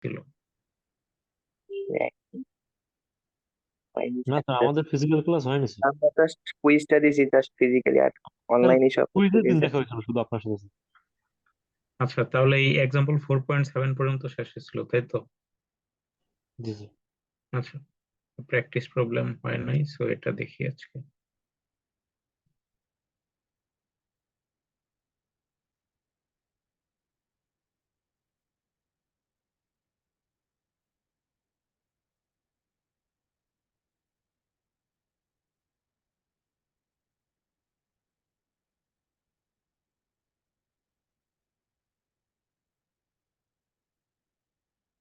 ছিল। না স্যার, আমাদের ফিজিক্যাল ক্লাস হয়নি স্যার। আমরা জাস্ট কুইজটা দিছি জাস্ট ফিজিক্যালি, আর অনলাইনে সব কুইজের দিন দিয়েছে। দেখা হয়েছিল শুধু আপনার সাথে স্যার। আচ্ছা, তাহলে এই এক্সাম্পল 4.7 পর্যন্ত শেষ হয়েছিল, তাই তো? জি স্যার। আচ্ছা, প্র্যাকটিস প্রবলেম হয় নাই, সো এটা দেখি আজকে।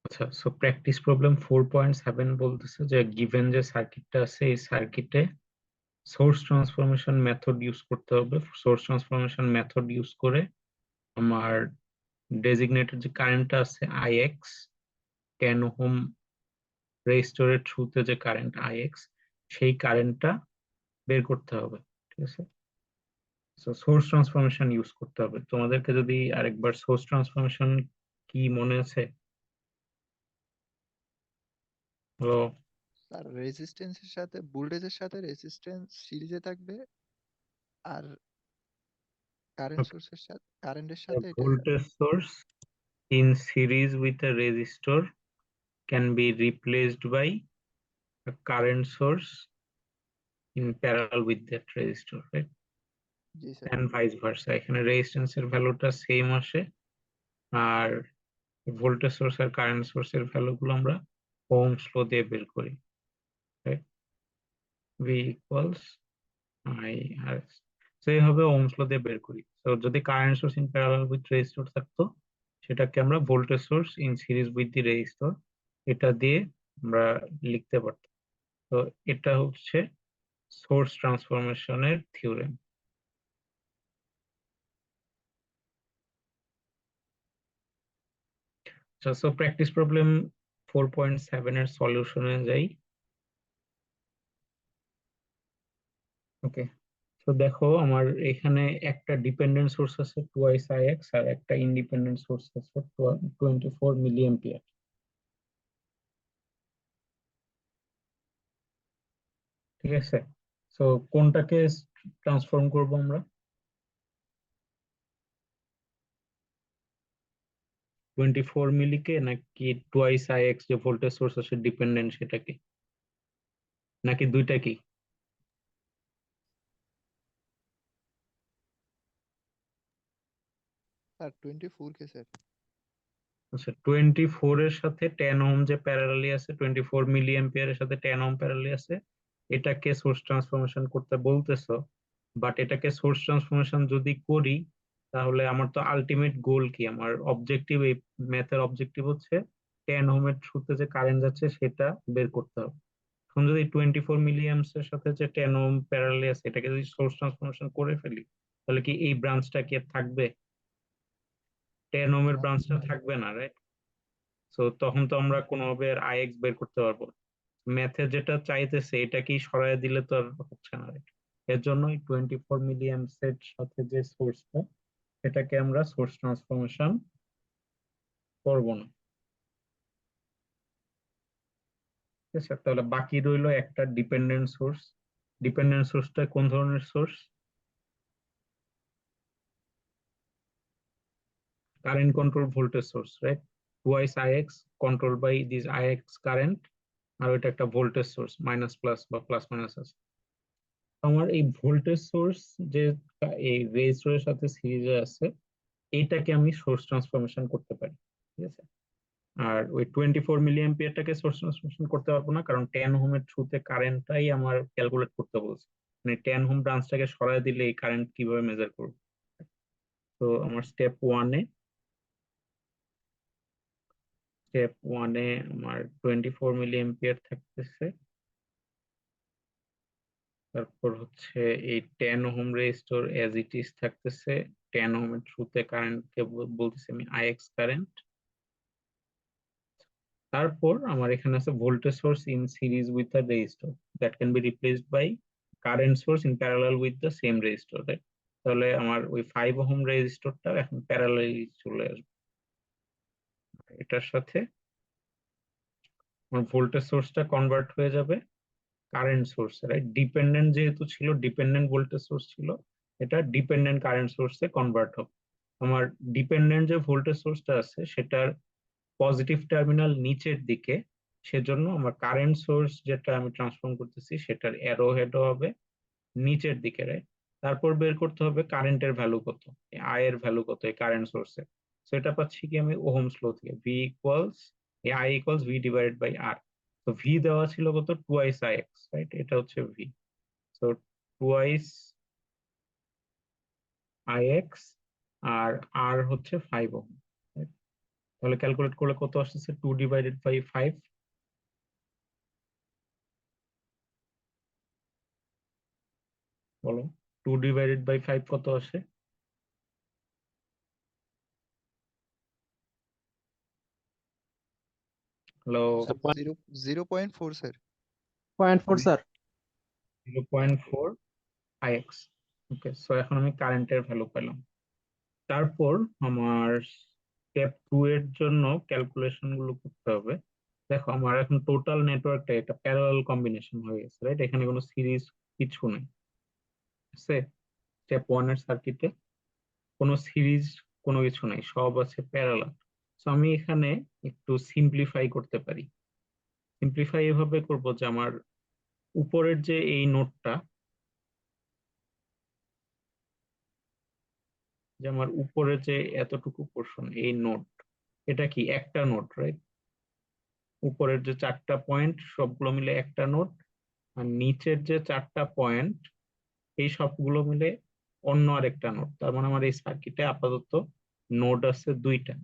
আচ্ছা, সো প্র্যাকটিস প্রবলেম 4.7 বলতেছে যে গিভেন যে সার্কিটটা আছে এই সার্কিটে সোর্স ট্রান্সফরমেশন মেথড ইউজ করতে হবে। সোর্স ট্রান্সফরমেশন মেথড ইউজ করে আমার ডেজিগনেটেড যে কারেন্টটা আছে আইএক্স, 10 ওহম রেজিস্টরের থ্রুতে যে কারেন্ট আইএক্স, সেই কারেন্টটা বের করতে হবে। ঠিক আছে, সো সোর্স ট্রান্সফরমেশন ইউজ করতে হবে। তোমাদেরকে যদি আরেকবার সোর্স ট্রান্সফরমেশন কি মনে আছে? তো স্যার রেজিস্ট্যান্সের সাথে ভোল্টেজের সাথে রেজিস্ট্যান্স সিরিজে থাকবে, আর কারেন্টের সাথে এটা voltage source in series with a resistor can be replaced by a current source in parallel with that resistor, right? G sir. And vice versa, এখানে রেজিস্ট্যান্সের ভ্যালুটা সেম আসে, আর ভোল্টেজ সোর্স আর কারেন্ট সোর্সের ভ্যালুগুলো আমরা ওহমস ল দিয়ে বের করি, right? V equals I R S, তো এইভাবে ওহমস ল দিয়ে বের করি। তো যদি current source in parallel with resistor থাকতো, সেটাকে আমরা voltage source in series with the resistor এটা দিয়ে আমরা লিখতে পারতাম। তো এটা হচ্ছে সোর্স ট্রান্সফরমেশনের থিওরেম। সো প্র্যাকটিস প্রবলেম 4.7 এর সলিউশনে যাই। ওকে, তো দেখো আমার এখানে একটা ডিপেন্ডেন্ট সোর্স আছে টুয়াইস আইএক্স, আর একটা ইন্ডিপেন্ডেন্ট সোর্স আছে 24 মিলি অ্যাম্পিয়ার। ঠিক আছে, সো কোনটাকে ট্রান্সফর্ম করব আমরা? 24 মিলিকে, নাকি টুয়াইস আইএক্স যে ভোল্টেজ সোর্স আছে ডিপেন্ডেন্ট সেটাকে, নাকি দুইটা কি? স্যার 24 কে স্যার। আচ্ছা, 24 এর সাথে 10 ওহম যে প্যারালালি আছে, 24 মিলি অ্যাম্পিয়ারের সাথে 10 ওহম প্যারালালি আছে, এটাকে সোর্স ট্রান্সফরমেশন করতে বলতেছো। বাট এটাকে সোর্স ট্রান্সফরমেশন যদি করি, তাহলে আমার তো আলটিমেট গোল কি, আমার অবজেক্টিভ, এই ম্যাথের অবজেক্টিভ হচ্ছে 10 ওহমের থ্রুতে যে কারেন্ট যাচ্ছে সেটা বের করতে হবে। এখন যদি 24 মিলি অ্যাম্পস এর সাথে যে 10 ওহম প্যারালালি আছে এটাকে যদি সোর্স ট্রান্সফরমেশন করে ফেলি, তাহলে কি এই ব্রাঞ্চটা কি আর থাকবে? 10 ওহমের না ব্রাঞ্চটা থাকবে না, রাইট? তো তখন তো আমরা কোনোভাবে আইএক্স বের করতে পারবো না। ম্যাথে যেটা চাইতেছে এটা কি সরায় দিলে তো আর হচ্ছে না, right? এর জন্যই 24 মিলি অ্যাম্পস এর সাথে যে সোর্সটা, এটাকে আমরা সোর্স ট্রান্সফরমেশন করব না। ঠিক আছে, তাহলে বাকি রইলো একটা ডিপেন্ডেন্ট সোর্স। ডিপেন্ডেন্ট সোর্সটা কোন ধরনের source? Current control voltage source, right? Twice IX control by this IX current, আর ওইটা একটা ভোল্টেজ সোর্স, মাইনাস প্লাস বা প্লাস মাইনাস আছে। আমার এই ভোল্টেজ সোর্স যে এই রেজিস্টরের সাথে সিরিজে আছে, এইটাকে আমি সোর্স ট্রান্সফরমেশন করতে পারি। ঠিক আছে, আর ওই 24 মিলি অ্যাম্পিয়ারটাকে সোর্স ট্রান্সফরমেশন করতে পারবো না, কারণ 10 ওহমের থ্রুতে কারেন্টটাই আমার ক্যালকুলেট করতে বলছে। মানে 10 ওহম ব্রাঞ্চটাকে সরায় দিলে এই কারেন্ট কিভাবে মেজার করবো? তো আমার স্টেপ ওয়ানে আমার 24 মিলি অ্যাম্পিয়ার থাকতেছে। তারপর হচ্ছে এই 10 ohm resistor as it is থাকতেছে। 10 ওহমের থ্রুতে কারেন্টকে বলতেছি আমি আইএক্স কারেন্ট। তারপর আমার এখানে আছে voltage source in series with a resistor that can be replaced by current source in parallel with the same resistor, right? তাহলে আমার ওই 5 ওহম রেজিস্টরটা এখন প্যারালালি চলে আসবে এটার সাথে। আমার ভোল্টেজ সোর্সটা কনভার্ট হয়ে যাবে কারেন্ট সোর্সে, রাইট? ডিপেন্ডেন্ট যেহেতু ছিল, ডিপেন্ডেন্ট ভোল্টেজ সোর্স ছিল, এটা ডিপেন্ডেন্ট কারেন্ট সোর্সে কনভার্ট হবে। আমার ডিপেন্ডেন্ট যে ভোল্টেজ সোর্সটা আছে সেটার পজিটিভ টার্মিনাল নিচের দিকে, সেজন্য আমার কারেন্ট সোর্স যেটা আমি ট্রান্সফর্ম করতেছি সেটার অ্যারো হেডও হবে নিচের দিকে, রাইট? তারপর বের করতে হবে কারেন্টের ভ্যালু কত, আই এর ভ্যালু কত এই কারেন্ট সোর্সে। সেটা পাচ্ছি কি আমি ওহমস ল থেকে, V equals I equals V divided by R. তো ভি দেওয়া ছিল কত, টুয়াইস আই এক্স, রাইট? এটা হচ্ছে V. So twice I X, আর আর হচ্ছে 5 ওহম, right? তাহলে ক্যালকুলেট করলে কত আসছে, 2/5। বলো, 2/5 কত আসে? Hello? Sir 0.4 sir. 0.4 sir. 0.4 ix। ওকে, সো এখন আমি কারেন্টের ভ্যালু পেলাম। তারপর আমার স্টেপ 2 এর জন্য ক্যালকুলেশন গুলো করতে হবে। দেখো, আমার এখন টোটাল নেটওয়ার্কটা একটা প্যারালাল কম্বিনেশন হয়ে গেছে, রাইট? এখানে কোনো সিরিজ কিছু নেই, আছে? স্টেপ 1 এর সার্কিটে কোনো সিরিজ কোনো কিছু নাই, সব আছে প্যারালাল। সো আমি এখানে একটু সিম্পলিফাই করতে পারি। সিম্পলিফাই এভাবে করব যে আমার উপরের যে এই নোডটা, যে আমার উপরে যে এতটুকু পোর্শন, এই নোড, এটা কি একটা নোড, রাইট? উপরের যে 4টা পয়েন্ট সবগুলো মিলে একটা নোড, আর নিচের যে 4টা পয়েন্ট এই সবগুলো মিলে অন্য আরেকটা নোড। তার মানে আমার এই সার্কিটে আপাতত নোড আছে 2টা।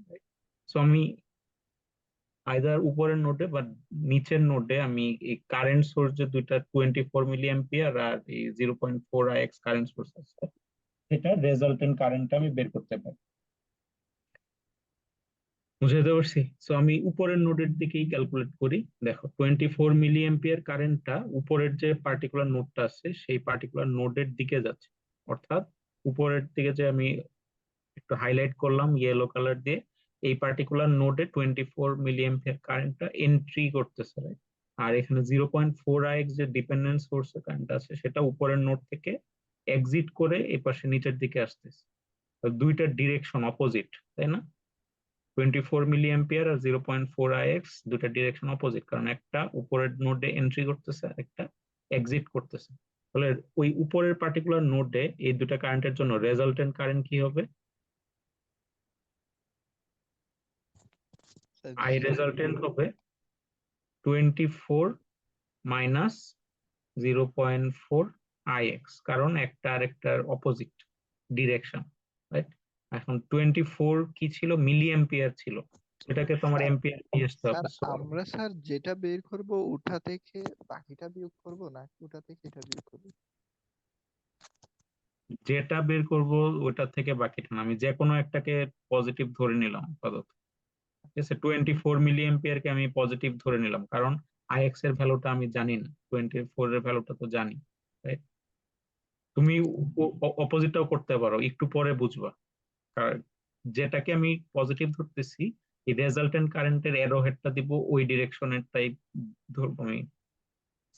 সো আমি আইদার উপরের নোডে বা নিচের নোডে আমি এই কারেন্ট সোর্স যে দুইটা 24 মিলি অ্যাম্পিয়ার আর এই 0.4 ix কারেন্ট সোর্স আছে, সেটা রেজাল্টেন্ট কারেন্টটা আমি বের করতে পারি। বুঝাতে পারছি? সো আমি উপরের নোডের দিকেই ক্যালকুলেট করি। দেখো, 24 মিলি অ্যাম্পিয়ার কারেন্টটা উপরের যে পার্টিকুলার নোডটা আছে সেই পার্টিকুলার নোডের দিকে যাচ্ছে। অর্থাৎ উপরের দিকে যে আমি একটু হাইলাইট করলাম ইয়েলো কালার দিয়ে, এই পার্টিকুলার নোডে 24 মিলি অ্যাম্পিয়ার কারেন্টটা এন্ট্রি করতেছে, right? আর এখানে 0.4 ix যে ডিপেন্ডেন্ট সোর্স কারেন্ট আছে সেটা উপরের নোড থেকে এক্সিট করে এই পাশে নিচের দিকে আসতেছে। তো দুইটার ডিরেকশন অপোজিট, তাই না? 24 মিলি অ্যাম্পিয়ার আর 0.4 ix দুটা ডিরেকশন অপোজিট, কারণ একটা উপরের নোডে এন্ট্রি করতেছে আর একটা এক্সিট করতেছে। তাহলে ওই উপরের পার্টিকুলার নোডে এই দুটা কারেন্টের জন্য রেজাল্টেন্ট কারেন্ট কি হবে? স্যার আই 0 রেজাল্টেন্ট হবে 24 মাইনাস 0.4 ix, কারণ একটা আরেকটার অপোজিট ডিরেকশন, রাইট? এখন 24 কি ছিল, মিলি অ্যাম্পিয়ার ছিল, সেটাকে তোমার এম্পিয়ার নিয়ে আসতে স্যার হবে। So, আমরা স্যার যেটা বের করব ওটা থেকে বাকিটা বিয়োগ করব নাকি ওটা থেকে এটা বিয়োগ করব? যেটা বের করব ওটা থেকে বাকিটা না, আমি যে কোনো একটাকে পজিটিভ ধরে নিলাম আপাতত। ঠিক আছে, 24 মিলি কে আমি পজিটিভ ধরে নিলাম, কারণ ix এর ভ্যালুটা আমি জানি না, 24 এর ভ্যালুটা তো জানি, রাইট? তুমি অপোজিটটাও করতে পারো, একটু পরে বুঝবা। কারণ যেটাকে আমি পজিটিভ ধরতেছি, এই রেজাল্টেন্ট কারেন্টের অ্যারো হেডটা দিব ওই ডিরেকশনের টাইপ ধরবো আমি।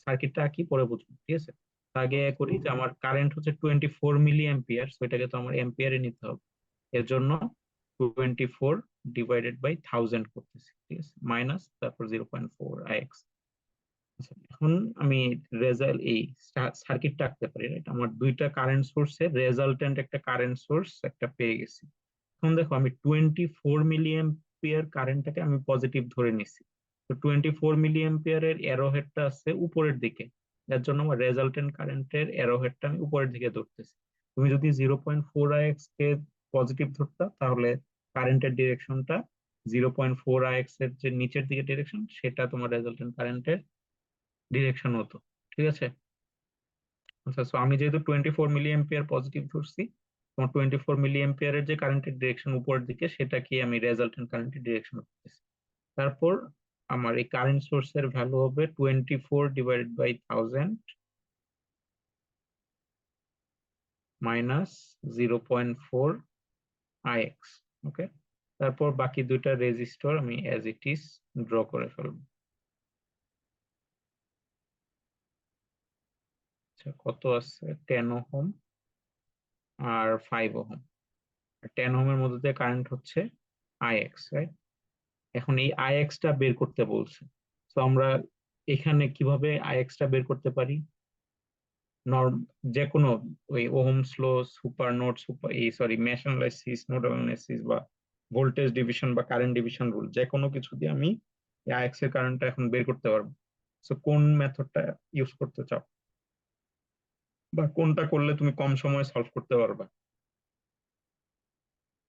সার্কিটটা আঁকি, পরে বুঝবো, ঠিক আছে? তার আগে করি যে আমার কারেন্ট হচ্ছে 24 মিলি অ্যাম্পিয়ার, সেটাকে তো আমার এম্পিয়ারে নিতে হবে। এর জন্য 24 ডিভাইডেড বাই 1000 করতেছি, ঠিক আছে, মাইনাস তারপর 0.4 ix। এখন আমি এই সার্কিটটা আঁকতে পারি, রাইট? আমার দুইটা কারেন্ট সোর্সের রেজাল্টেন্ট একটা কারেন্ট সোর্স একটা পেয়ে গেছি। এখন দেখো, আমি 24 মিলি অ্যাম্পিয়ার কারেন্টটাকে আমি পজিটিভ ধরে নিছি। তো 24 মিলি অ্যাম্পিয়ারের অ্যারো হেডটা আছে উপরের দিকে, যার জন্য আমার রেজাল্টেন্ট কারেন্টের অ্যারো হেডটা আমি উপরের দিকে ধরতেছি। তুমি যদি 0.4 ix কে পজিটিভ ধরতা, তাহলে কারেন্টের ডিরেকশনটা 0.4 ix এর যে নিচের দিকে ডিরেকশন, সেটা তোমার রেজাল্টেন্ট কারেন্টের ডিরেকশন হতো, ঠিক আছে? আচ্ছা, সো আমি যেহেতু 24 মিলি অ্যাম্পিয়ার পজিটিভ ধরছি, তোমার 24 মিলি অ্যাম্পিয়ারের যে কারেন্টের ডিরেকশন উপরের দিকে, সেটাকে আমি রেজাল্টেন্ট কারেন্টের ডিরেকশন করতেছি। তারপর আমার এই কারেন্ট সোর্সের ভ্যালু হবে 24/1000 মাইনাস 0.4 ix। ওকে, তারপর বাকি দুইটা রেজিস্টর আমি অ্যাজ ইট ইজ ড্র করে ফেলবো। আচ্ছা, কত আছে? 10 ওহম আর 5 ওহম। 10 ওহমের মধ্যে দিয়ে কারেন্ট হচ্ছে আইএক্স, রাইট? এখন এই আইএক্স টা বের করতে বলছে। তো আমরা এখানে কিভাবে আইএক্স টা বের করতে পারি? নর্ম যে কোনো ওই Ohm's law, super node, mesh analysis, nodal analysis বা ভোল্টেজ ডিভিশন বা কারেন্ট ডিভিশন রুল, যে কোনো কিছু দিয়ে আমি আইএক্স এর কারেন্টটা এখন বের করতে পারবো। তো কোন মেথডটা ইউজ করতে চাও, বা কোনটা করলে তুমি কম সময়ে সলভ করতে পারবা?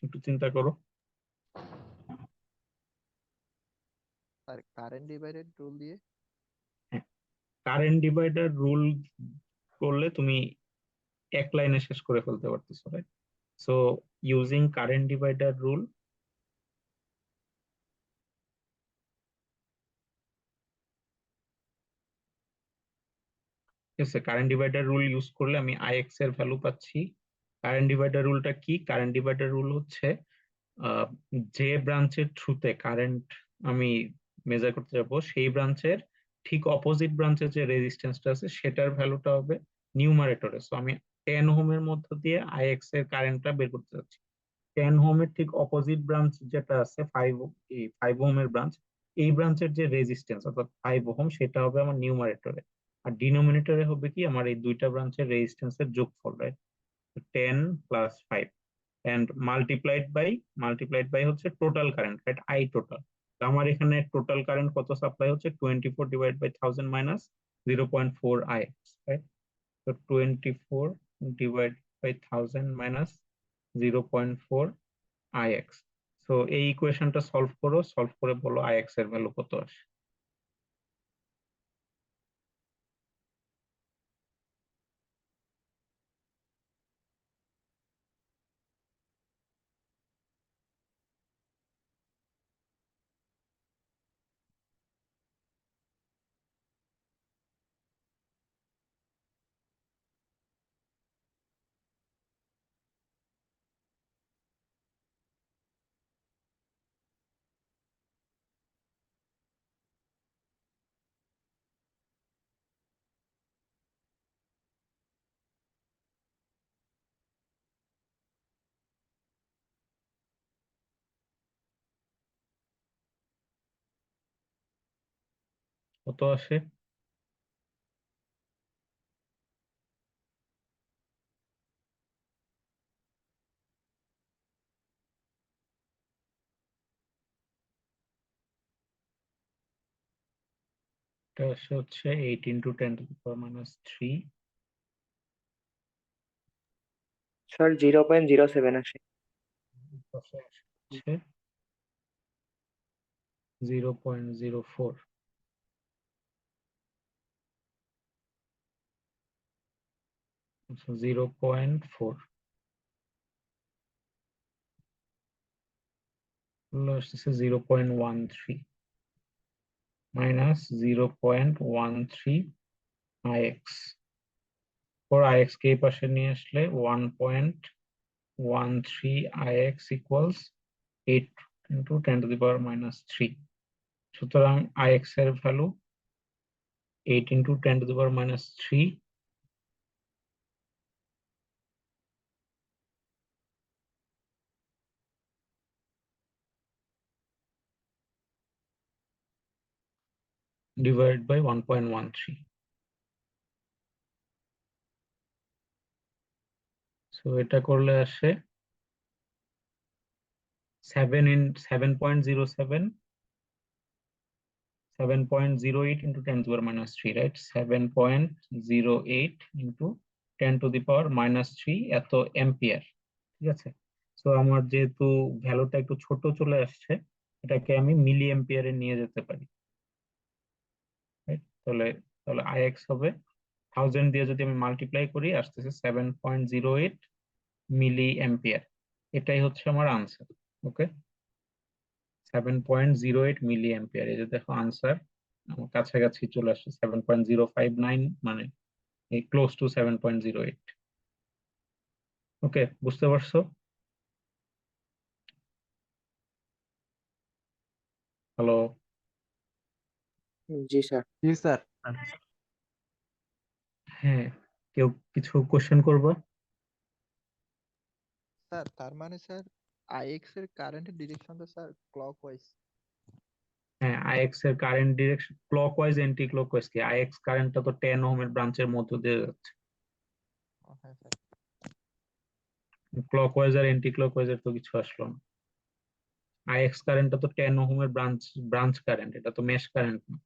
একটু চিন্তা করো। আর কারেন্ট ডিভাইডেড রুল দিয়ে কারেন্ট ডিভাইডার রুল করলে তুমি এক লাইনে শেষ করে ফেলতে পারতেছো, right? So using current divider rule, ঠিক আছে, কারেন্ট ডিভাইডার রুল ইউজ করলে আমি আইএক্স এর ভ্যালু পাচ্ছি। কারেন্ট ডিভাইডার রুলটা কি? কারেন্ট ডিভাইডার রুল হচ্ছে আহ, যে ব্রাঞ্চের থ্রুতে কারেন্ট আমি মেজার করতে যাবো, সেই ব্রাঞ্চের ঠিক অপোজিট ব্রাঞ্চের যে রেজিস্ট্যান্সটা আছে সেটার ভ্যালুটা হবে নিউমারেটরে। সো আমি 10 ওহমের মধ্য দিয়ে আইএক্স এর কারেন্টটা বের করতে যাচ্ছি। 10 ওহমের ঠিক অপোজিট ব্রাঞ্চ যেটা আছে 5 ওহমের ব্রাঞ্চ, এই ব্রাঞ্চের যে রেজিস্ট্যান্স অর্থাৎ 5 ওহম, সেটা হবে আমার নিউমারেটরে। আর ডিনোমিনেটরে হবে কি, আমার এই দুইটা ব্রাঞ্চের রেজিস্ট্যান্সের যোগফল, right? 10 plus 5 and multiplied by হচ্ছে total current, right? I total. আমার এখানে টোটাল কারেন্ট কত সাপ্লাই হচ্ছে? 24 divide by 1000 minus 0.4 I x, right? তো 24 divide by 1000 minus 0.4 I x. So এই ইকুয়েশনটা সলভ করো, সলভ করে বলো আইএক্স এর ভ্যালু কত আসে। কত আসে? এটা আসে হচ্ছে 8 ইন্টু 10⁻³ স্যার 0.07 আসে। পাশে আসে হচ্ছে 0.04। 0.4 আসতেছে 0.13 মাইনাস 0.13 আইএক্স। ফর আইএক্স কে এই পাশে নিয়ে আসলে 1.13 আইএক্স ইকুয়ালস 8 ইন্টু 10⁻³ সুতরাং আইএক্স এর value 8 into 10⁻³ divide by 1.13। So এটা করলে আসে 7.07 7.08 into 10⁻³, রাইট? 7.08 into 10⁻³ এত এম্পিয়ার, ঠিক আছে? তো আমার যেহেতু ভ্যালুটা একটু ছোট চলে আসছে, এটাকে আমি মিলি এম্পিয়ারে নিয়ে যেতে পারি, রাইট? তাহলে তাহলে আইএক্স হবে 1000 দিয়ে যদি আমি মাল্টিপ্লাই করি, আসতেছে 7.08 মিলি এম্পিয়ার। এটাই হচ্ছে আমার আনসার। ওকে, 7.08 মিলি অ্যাম্পিয়ার। এই যে দেখো আনসার আমার কাছাকাছি চলে আসছে, 7.059, মানে এই ক্লোজ টু 7.08। ওকে, বুঝতে পারছো? হ্যালো? জি স্যার। জি স্যার। হ্যাঁ, কেউ কিছু কোশ্চেন করবো? স্যার তার মানে স্যার আইএক্স এর কারেন্টের ডিরেকশনটা স্যার ক্লকওয়াইজ। হ্যাঁ, আইএক্স এর current direction clockwise anti clockwise কি? আইএক্স কারেন্টটা তো 10 ওহমের ব্রাঞ্চের মধ্য দিয়ে যাচ্ছে। হ্যাঁ স্যার। ক্লকওয়াইজ আর এন্টি ক্লকওয়াইজ এর তো কিছু আসলো না। আইএক্স কারেন্টটা তো 10 ওহমের ব্রাঞ্চ কারেন্ট, এটা তো মেশ কারেন্ট না।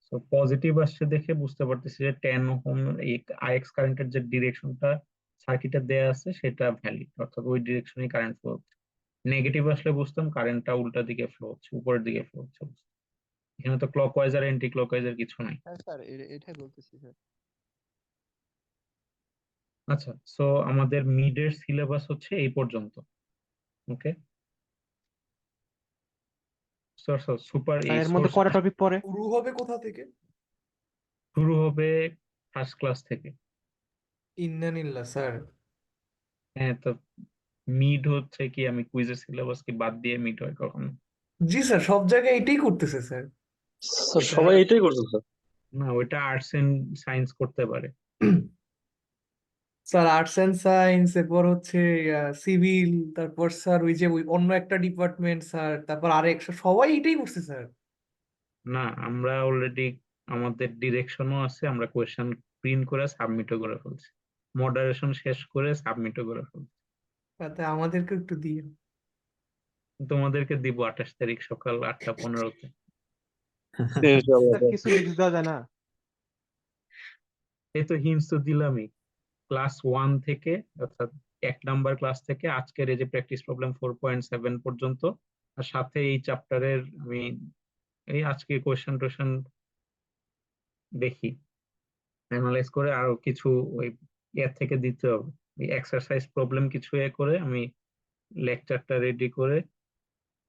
তো পজিটিভ আসছে দেখে বুঝতে পারতেছি যে 10 ওহম এই আইএক্স কারেন্টের যে ডিরেকশনটা সার্কিটে দেয়া আছে সেটা ভ্যালিড, অর্থাৎ ওই ডিরেকশনে কারেন্ট ফ্লো হচ্ছে। নেগেটিভ আসলে বুঝতাম কারেন্টটা উল্টা দিকে ফ্লো হচ্ছে, উপরের দিকে ফ্লো হচ্ছে। এখানে তো ক্লকওয়াইজ আর এন্টি ক্লকওয়াইজ এর কিছু নাই। হ্যাঁ স্যার এটাই বলতেছি স্যার। আচ্ছা, সো আমাদের মিডের সিলেবাস হচ্ছে এই পর্যন্ত। ওকে, সোর্স সুপার স্যার এই এর মধ্যে সোর্স কয়টা টপিক পড়ে? শুরু হবে কোথা থেকে? শুরু হবে ফার্স্ট ক্লাস থেকে। ইন্নানিল্লাহ স্যার। হ্যাঁ, তো মিড হচ্ছে কি, আমি কুইজের সিলেবাস কি বাদ দিয়ে মিড হয় কখনো? জি স্যার, সব জায়গায় এটাই করতেছে স্যার। স্যার সবাই এটাই করছে স্যার। না, ওইটা আর্টস এন্ড সায়েন্স করতে পারে। স্যার আর্টস এন্ড সায়েন্স, এরপর হচ্ছে সিভিল, তারপর স্যার ওই যে ওই অন্য একটা ডিপার্টমেন্ট স্যার, তারপর আরেক সবাই এটাই করছে স্যার। না, আমরা অলরেডি আমাদের ডিরেকশনও আছে, আমরা কোয়েশ্চেন প্রিন্ট করে সাবমিটও করে ফেলছি, মডারেশন শেষ করে সাবমিটও করে ফেলছি। তাতে আমাদেরকে একটু দিয়ে। তোমাদেরকে দিব 28 তারিখ সকাল 8:15-তে। ইনশাআল্লাহ স্যার স্যার। কিছু লিখে দেওয়া যায় না? এই তো হিন্টস তো দিলামই। ক্লাস 1 থেকে, অর্থাৎ 1 নাম্বার ক্লাস থেকে আজকের এই যে প্র্যাকটিস প্রবলেম 4.7 পর্যন্ত, আর সাথে এই চ্যাপ্টারের আমি এই আজকে কোয়েশ্চেন টোয়েশ্চেন দেখি, অ্যানালাইজ করে আরো কিছু ওই এর থেকে দিতে হবে। এই এক্সারসাইজ প্রবলেম কিছু করে আমি লেকচারটা রেডি করে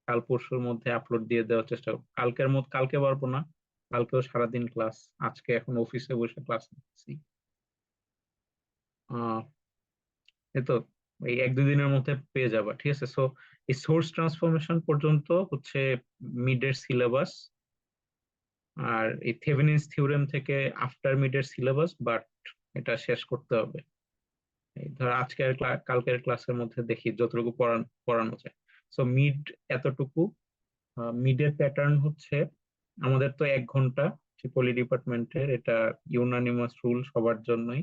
কাল পরশুর মধ্যে আপলোড দিয়ে দেওয়ার চেষ্টা করব। কালকে পারবো না, কালকেও সারাদিন ক্লাস, আজকে এখন অফিসে বসে ক্লাস নিচ্ছি। এই তো এই 1-2 দিনের মধ্যে পেয়ে যাবা, ঠিক আছে? সো এই সোর্স ট্রান্সফরমেশন পর্যন্ত হচ্ছে মিডের সিলেবাস, আর এই থেভেনিনস থিওরেম থেকে আফটার মিডের সিলেবাস, বাট এটা শেষ করতে হবে। এই ধর আজকের কালকের ক্লাসের মধ্যে দেখি যতটুকু পড়ানো যায়। সো মিড এতটুকু। মিডের প্যাটার্ন হচ্ছে আমাদের তো 1 ঘন্টা ট্রিপলি ডিপার্টমেন্টের, এটা ইউনানিমাস রুল সবার জন্যই।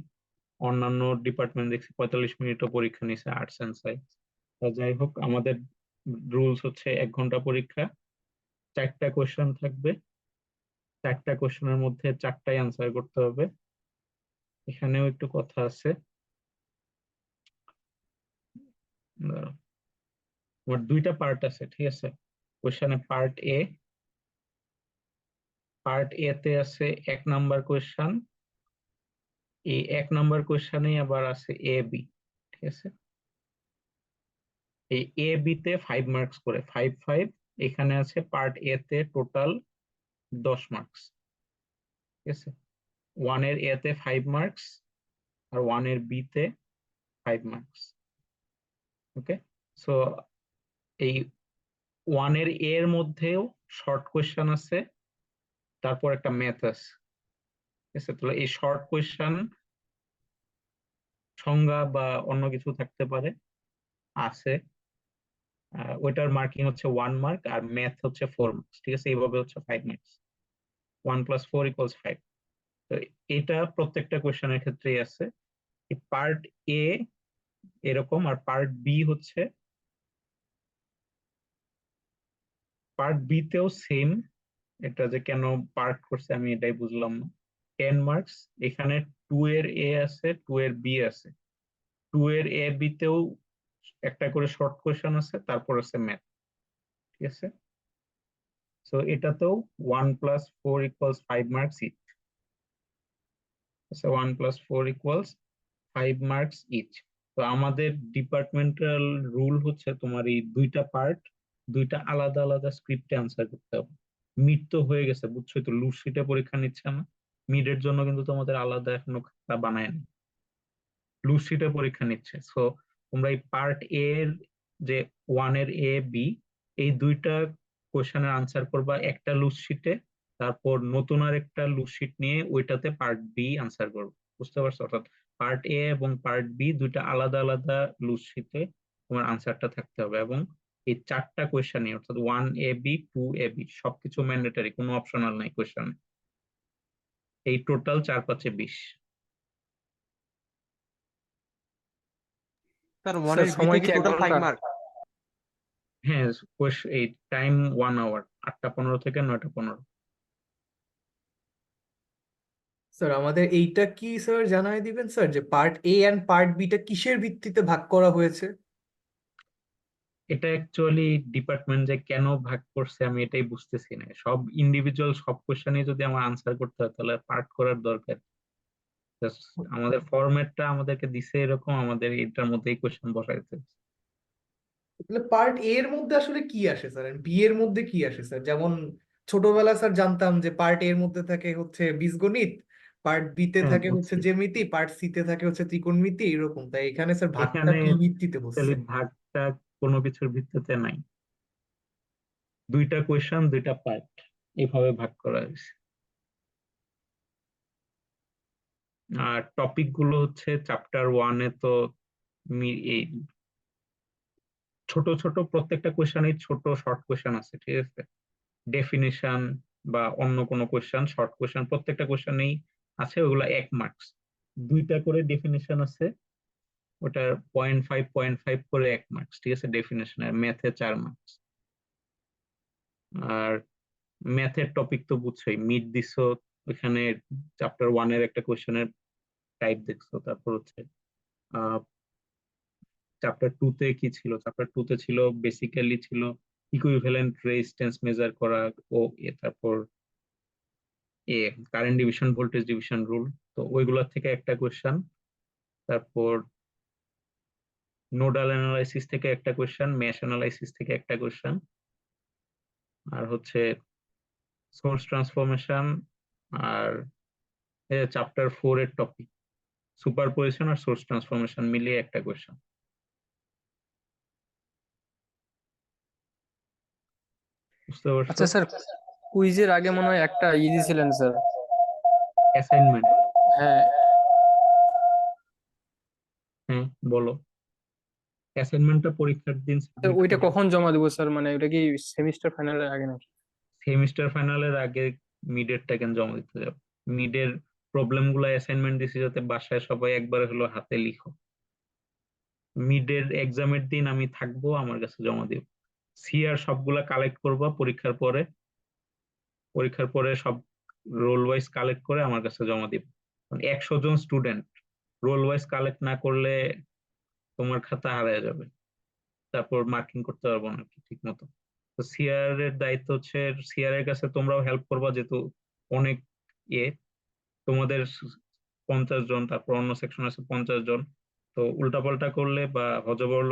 অন্যান্য ডিপার্টমেন্ট দেখছি 45 মিনিটও পরীক্ষা নিছে, আর্টস এন্ড সায়েন্স। যাই হোক, আমাদের রুলস হচ্ছে 1 ঘন্টা পরীক্ষা, 4টা কোয়েশ্চেন থাকবে, 4টা কোয়েশ্চেনের মধ্যে 4টাই অ্যান্সার করতে হবে। এখানেও একটু কথা আছে। দাঁড়াও, আমার 2টা পার্ট আছে, ঠিক আছে? কোয়েশ্চেনে পার্ট এ তে আছে 1 নাম্বার কোয়েশ্চেন, এই 1 নাম্বার কোয়েশ্চেনেই আবার আছে এ বি, ঠিক আছে? এই এ বি তে 5 মার্কস করে, 5 5। এখানে আছে পার্ট এ তে টোটাল 10 মার্কস, ঠিক আছে? 1 এর এ তে 5 মার্কস আর 1 এর বি তে 5 মার্কস। ওকে, সো এই 1 এর এর মধ্যেও শর্ট কোয়েশ্চেন আছে, তারপর একটা ম্যাথ আছে, ঠিক আছে? তাহলে এই শর্ট কোয়েশ্চেন সংজ্ঞা বা অন্য কিছু থাকতে পারে, আছে। ওইটার মার্কিং হচ্ছে 1 মার্ক, আর ম্যাথ হচ্ছে 4 মার্কস, ঠিক আছে? এইভাবে হচ্ছে 5 মার্কস। 1 + 4 = 5। তো এটা প্রত্যেকটা কোয়েশ্চেনের ক্ষেত্রেই আছে। পার্ট এ এরকম, আর পার্ট বি হচ্ছে, পার্ট বি তেও সেম। এটা যে কেন পার্ট করছে আমি এটাই বুঝলাম না। 10 মার্কস, এখানে 2 এর এ আছে, 2 এর বি আছে। 2 এর এ বি তেও একটা করে শর্ট কোয়েশ্চেন আছে, তারপর আছে ম্যাথ, ঠিক আছে? সো এটাতেও 1 + 4 = 5 মার্কস ইচ। 1 + 4 = 5 marks each. তো আমাদের ডিপার্টমেন্টাল রুল হচ্ছে তোমার এই 2টা পার্ট 2টা আলাদা আলাদা স্ক্রিপ্টে আনসার করতে হবে। মিড তো হয়ে গেছে, বুঝছোই তো, লুজ শিটে পরীক্ষা নিচ্ছে না। মিডের জন্য কিন্তু তোমাদের আলাদা এখনো খাতা বানায়নি, লুজ শিটে পরীক্ষা নিচ্ছে। সো তোমরা এই পার্ট এ এর যে 1 এর এ বি, এই 2টা কোশ্চেনের আনসার করবা একটা লুজ শিটে, তারপর নতুন আর একটা লুকশিট নিয়ে ওইটাতে পার্ট বি আনসার করবো। বুঝতে পারছো? অর্থাৎ পার্ট এ এবং পার্ট বি দুইটা আলাদা আলাদা লুকশিটে তোমার আনসারটা থাকতে হবে, এবং এই 4টা কোয়েশ্চেনই অর্থাৎ 1 AB 2 AB সবকিছু ম্যান্ডেটরি, কোনো অপশনাল নাই কোয়েশ্চেনে। এই টোটাল 4 5 20। স্যার স্যার 1 সময় কি কি 1 টোটাল 5 ঘন্টা? মার্ক? হ্যাঁ, এই টাইম 1 আওয়ার, 8টা 15 থেকে 9টা 15। স্যার আমাদের এইটা কি স্যার জানাই দিবেন স্যার যে part A and part B টা কিসের ভিত্তিতে ভাগ করা হয়েছে? এটা অ্যাকচুয়ালি ডিপার্টমেন্ট যে কেন ভাগ করছে আমি এটাই বুঝতেছি না। সব ইন্ডিভিজুয়াল সব কোশ্চেনে যদি আমার আনসার করতে হয় তাহলে পার্ট করার দরকার। Just আমাদের ফরম্যাটটা আমাদেরকে দিছে এরকম, আমাদের এটার মধ্যেই কোশ্চেন বসাইতে হবে। তাহলে পার্ট এ এর মধ্যে আসলে কি আসে স্যার, বি এর মধ্যে কি আসে স্যার? যেমন ছোটবেলা স্যার জানতাম যে পার্ট এর মধ্যে থাকে হচ্ছে বীজগণিত, পার্ট বি তে হ্যাঁ থাকে হচ্ছে বুঝছি। জ্যামিতি, পার্ট সি তে থাকে হচ্ছে ত্রিকোণমিতি, এরকম। তাই এখানে স্যার ভাগটা এখানে কি ভিত্তিতে বসছে? অ্যাকচুয়ালি ভাগটা কোনো কিছুর ভিত্তিতে নাই, দুইটা কোয়েশ্চেন দুইটা পার্ট এইভাবে ভাগ করা হয়েছে। আর টপিক গুলো হচ্ছে চ্যাপ্টার 1-এ তো এই ছোট ছোট প্রত্যেকটা কোয়েশ্চেনই ছোট শর্ট কোয়েশ্চেন আছে, ঠিক আছে? ডেফিনিশন বা অন্য কোনো কোয়েশ্চেন, শর্ট কোয়েশ্চেন প্রত্যেকটা কোয়েশ্চেনেই আছে, ওগুলা 1 মার্কস। দুইটা করে ডেফিনিশন আছে, ওটার 0.5 করে 1 মার্কস, ঠিক আছে? ডেফিনেশনের ম্যাথে 4 মার্কস। আর ম্যাথের টপিক তো বুঝছোই, মিড দিছো ওইখানে চ্যাপ্টার 1-এর একটা কোয়েশ্চেনের টাইপ দেখছো। তারপর হচ্ছে চ্যাপ্টার 2-তে কি ছিল? চ্যাপ্টার 2-তে ছিল বেসিক্যালি ছিল ইকুইভ্যালেন্ট রেজিস্ট্যান্স মেজার করা, ও তারপর current division voltage division rule, তো ওইগুলোর থেকে একটা কোয়েশ্চেন। তারপর নোডাল অ্যানালাইসিস থেকে একটা কোয়েশ্চেন, মেশ অ্যানালাইসিস থেকে একটা কোয়েশ্চেন, আর হচ্ছে সোর্স ট্রান্সফরমেশন, আর চ্যাপ্টার 4-এর টপিক সুপারপজিশন আর সোর্স ট্রান্সফরমেশন মিলিয়ে একটা কোয়েশ্চেন। বুঝতে পারছো? আচ্ছা স্যার, কুইজের আগে মনে হয় একটা দিছিলেন স্যার। অ্যাসাইনমেন্ট। হ্যাঁ, হ্যাঁ বলো। অ্যাসাইনমেন্টটা পরীক্ষার দিন তো সাবমিট ওইটা করো। কখন জমা দেবো স্যার? মানে ওইটা কি সেমিস্টার ফাইনালের আগে নাকি? সেমিস্টার ফাইনালের আগে মিডেরটা কেন জমা দিতে যাবো? মিডের প্রবলেম গুলো অ্যাসাইনমেন্ট দিছি যাতে বাসায় সবাই একবার হলো হাতে লিখো। মিডের এক্সামের দিন আমি থাকবো, আমার কাছে জমা দিব। সিআর সবগুলা কালেক্ট করবা পরীক্ষার পরে, পরীক্ষার পরে সব রোল ওয়াইজ কালেক্ট করে আমার কাছে জমা দিব। 100 জন স্টুডেন্ট রোল ওয়াইজ কালেক্ট না করলে তোমার খাতা হারিয়ে যাবে, তারপর মার্কিং করতে পারবো না ঠিক মতো। তো সিআর এর দায়িত্ব হচ্ছে, সিআর এর কাছে তোমরাও হেল্প করবা, যেহেতু অনেক ইয়ে তোমাদের 50 জন, তারপর অন্য সেকশন আছে 50 জন। তো উল্টাপাল্টা করলে বা হযবরল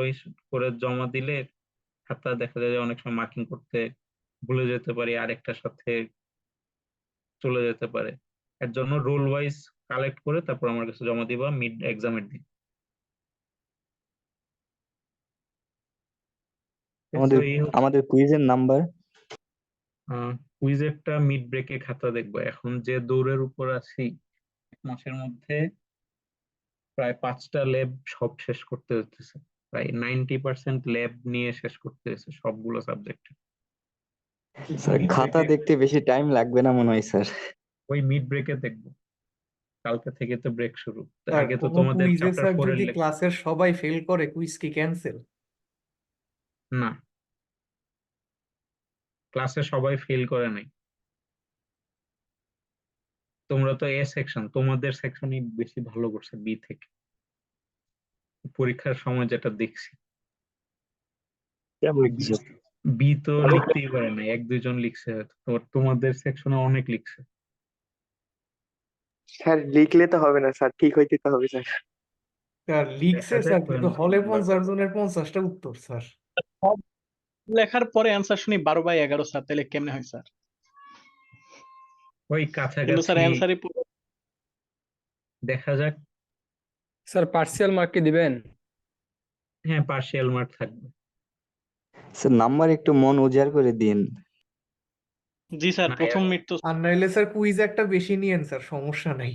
করে জমা দিলে খাতা দেখা যায় যে অনেক সময় মার্কিং করতে ভুলে যেতে পারি, আরেকটার সাথে চলে যেতে পারে। এর জন্য রোল ওয়াইজ কালেক্ট করে তারপর আমার কাছে জমা দিবা মিড এক্সামের দিন। So আমাদের এই আমাদের কুইজের নাম্বার কুইজেরটা মিড ব্রেকে খাতা দেখবো। এখন যে দৌড়ের উপর আছি, 1 মাসের মধ্যে প্রায় 5টা ল্যাব সব শেষ করতে হচ্ছে, প্রায় 90% ল্যাব নিয়ে শেষ করতে হচ্ছে সবগুলো সাবজেক্টে। স্যার খাতা দেখতে বেশি টাইম লাগবে না মনে হয় স্যার। ওই মিড ব্রেকে দেখবো, কালকে থেকে তো ব্রেক শুরু। তো স্যার আগে তো কোনো তোমাদের কুইজে চ্যাপ্টার স্যার 4-এর যদি ক্লাসের সবাই ফেল করে, কুইজ কি ক্যান্সেল? না, ক্লাসে সবাই ফেল করে নাই। তোমরা তো এ সেকশন, তোমাদের সেকশনই বেশি ভালো করছে বি থেকে, পরীক্ষার সময় যেটা দেখছি। কেমন কিছু? বি তো লিখতেই পারে না, 1 2 জন লিখছে হয়তো, তোমাদের সেকশনে অনেক লিখছে। স্যার লিখলে তো হবে না স্যার, ঠিক হইতে তো হবে স্যার। স্যার লিখছে দেখা স্যার, যাক কিন্তু হলে 50 জনের 50টা উত্তর স্যার। সব লেখার পরে অ্যান্সার শুনি 12/11 স্যার, তাহলে কেমনে হয় স্যার? ওই কিন্তু স্যার কাছাকাছি অ্যান্সারই দেখা যাক। স্যার পার্সিয়াল মার্ক কি দিবেন? হ্যাঁ, পার্শিয়াল মার্ক থাকবে। স্যার নাম্বার একটু মন উজাড় করে দিন। জি স্যার, না প্রথম মিড তো আর নাইলে স্যার কুইজ একটা বেশি নিয়েন স্যার, সমস্যা নাই,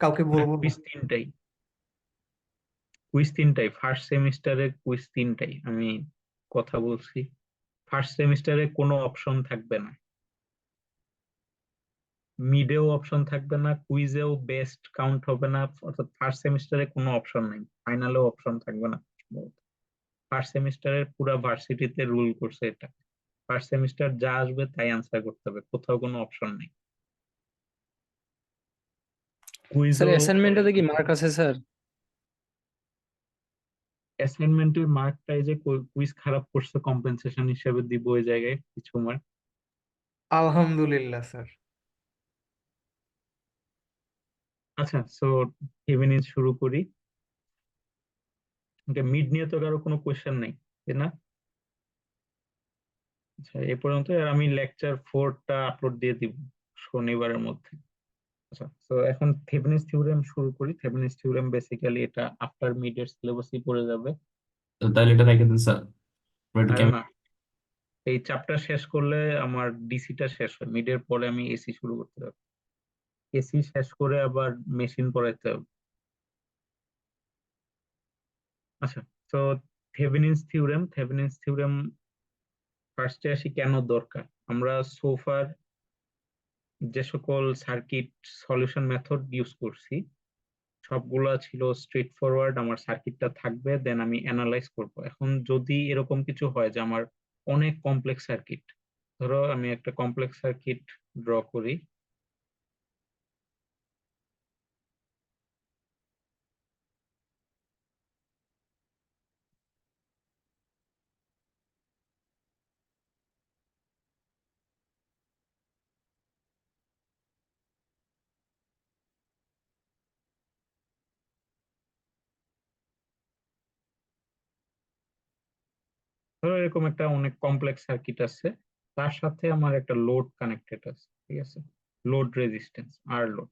কাউকে বলবো না। কুইজ তিনটাই, কুইজ তিনটাই ফার্স্ট সেমিস্টারে, কুইজ তিনটাই আমি কথা বলছি। ফার্স্ট সেমিস্টারে কোনো অপশন থাকবে না, মিডেও অপশন থাকবে না, কুইজেও বেস্ট কাউন্ট হবে না, অর্থাৎ ফার্স্ট সেমিস্টারে কোনো অপশন নাই, ফাইনালেও অপশন থাকবে না। ফার্স্ট সেমিস্টারের পুরো ভার্সিটিতে রুল করছে এটা, ফার্স্ট সেমিস্টার যা আসবে তাই আনসার করতে হবে, কোথাও কোনো অপশন নেই। স্যার কুইজও অ্যাসাইনমেন্টটাতে কি মার্ক আছে স্যার? অ্যাসাইনমেন্টের মার্কটাই যে কুইজ খারাপ করছে কম্পেনসেশন হিসেবে দিব ওই জায়গায় কিছু মার্ক। আলহামদুলিল্লাহ স্যার। আচ্ছা, সো ইভিনিং শুরু করি। মিড নিয়ে তো কারো কোনো কোয়েশ্চেন নেই, তাই না? আচ্ছা, এ পর্যন্ত। আর আমি লেকচার 4টা আপলোড দিয়ে দিব শনিবারের মধ্যে। আচ্ছা, তো এখন থেভেনিনস থিওরেম শুরু করি। থেভেনিনস থিওরেম বেসিক্যালি এটা আফটার মিড এর সিলেবাসই পড়ে যাবে। তো তাহলে এটা রেখে দিন স্যার, একটু আরে না, এই চ্যাপ্টার শেষ করলে আমার ডিসিটা শেষ হয়, মিড এর পরে আমি এসি শুরু করতে হবে, এসি শেষ করে আবার মেশিন পড়াইতে হবে। আচ্ছা, তো থেভেনিনস থিওরেম ফার্স্টে আসি কেন দরকার। আমরা সোফার যে সকল সার্কিট সলিউশন মেথড ইউজ করছি সবগুলা ছিল স্ট্রেট ফরওয়ার্ড, আমার সার্কিটটা থাকবে, দেন আমি অ্যানালাইজ করব। এখন যদি এরকম কিছু হয় যে আমার অনেক কমপ্লেক্স সার্কিট, ধরো আমি একটা কমপ্লেক্স সার্কিট ড্র করি, ধরো এরকম একটা অনেক কমপ্লেক্স সার্কিট আছে, তার সাথে আমার একটা লোড কানেক্টেড আছে, ঠিক আছে, লোড রেজিস্ট্যান্স আর লোড।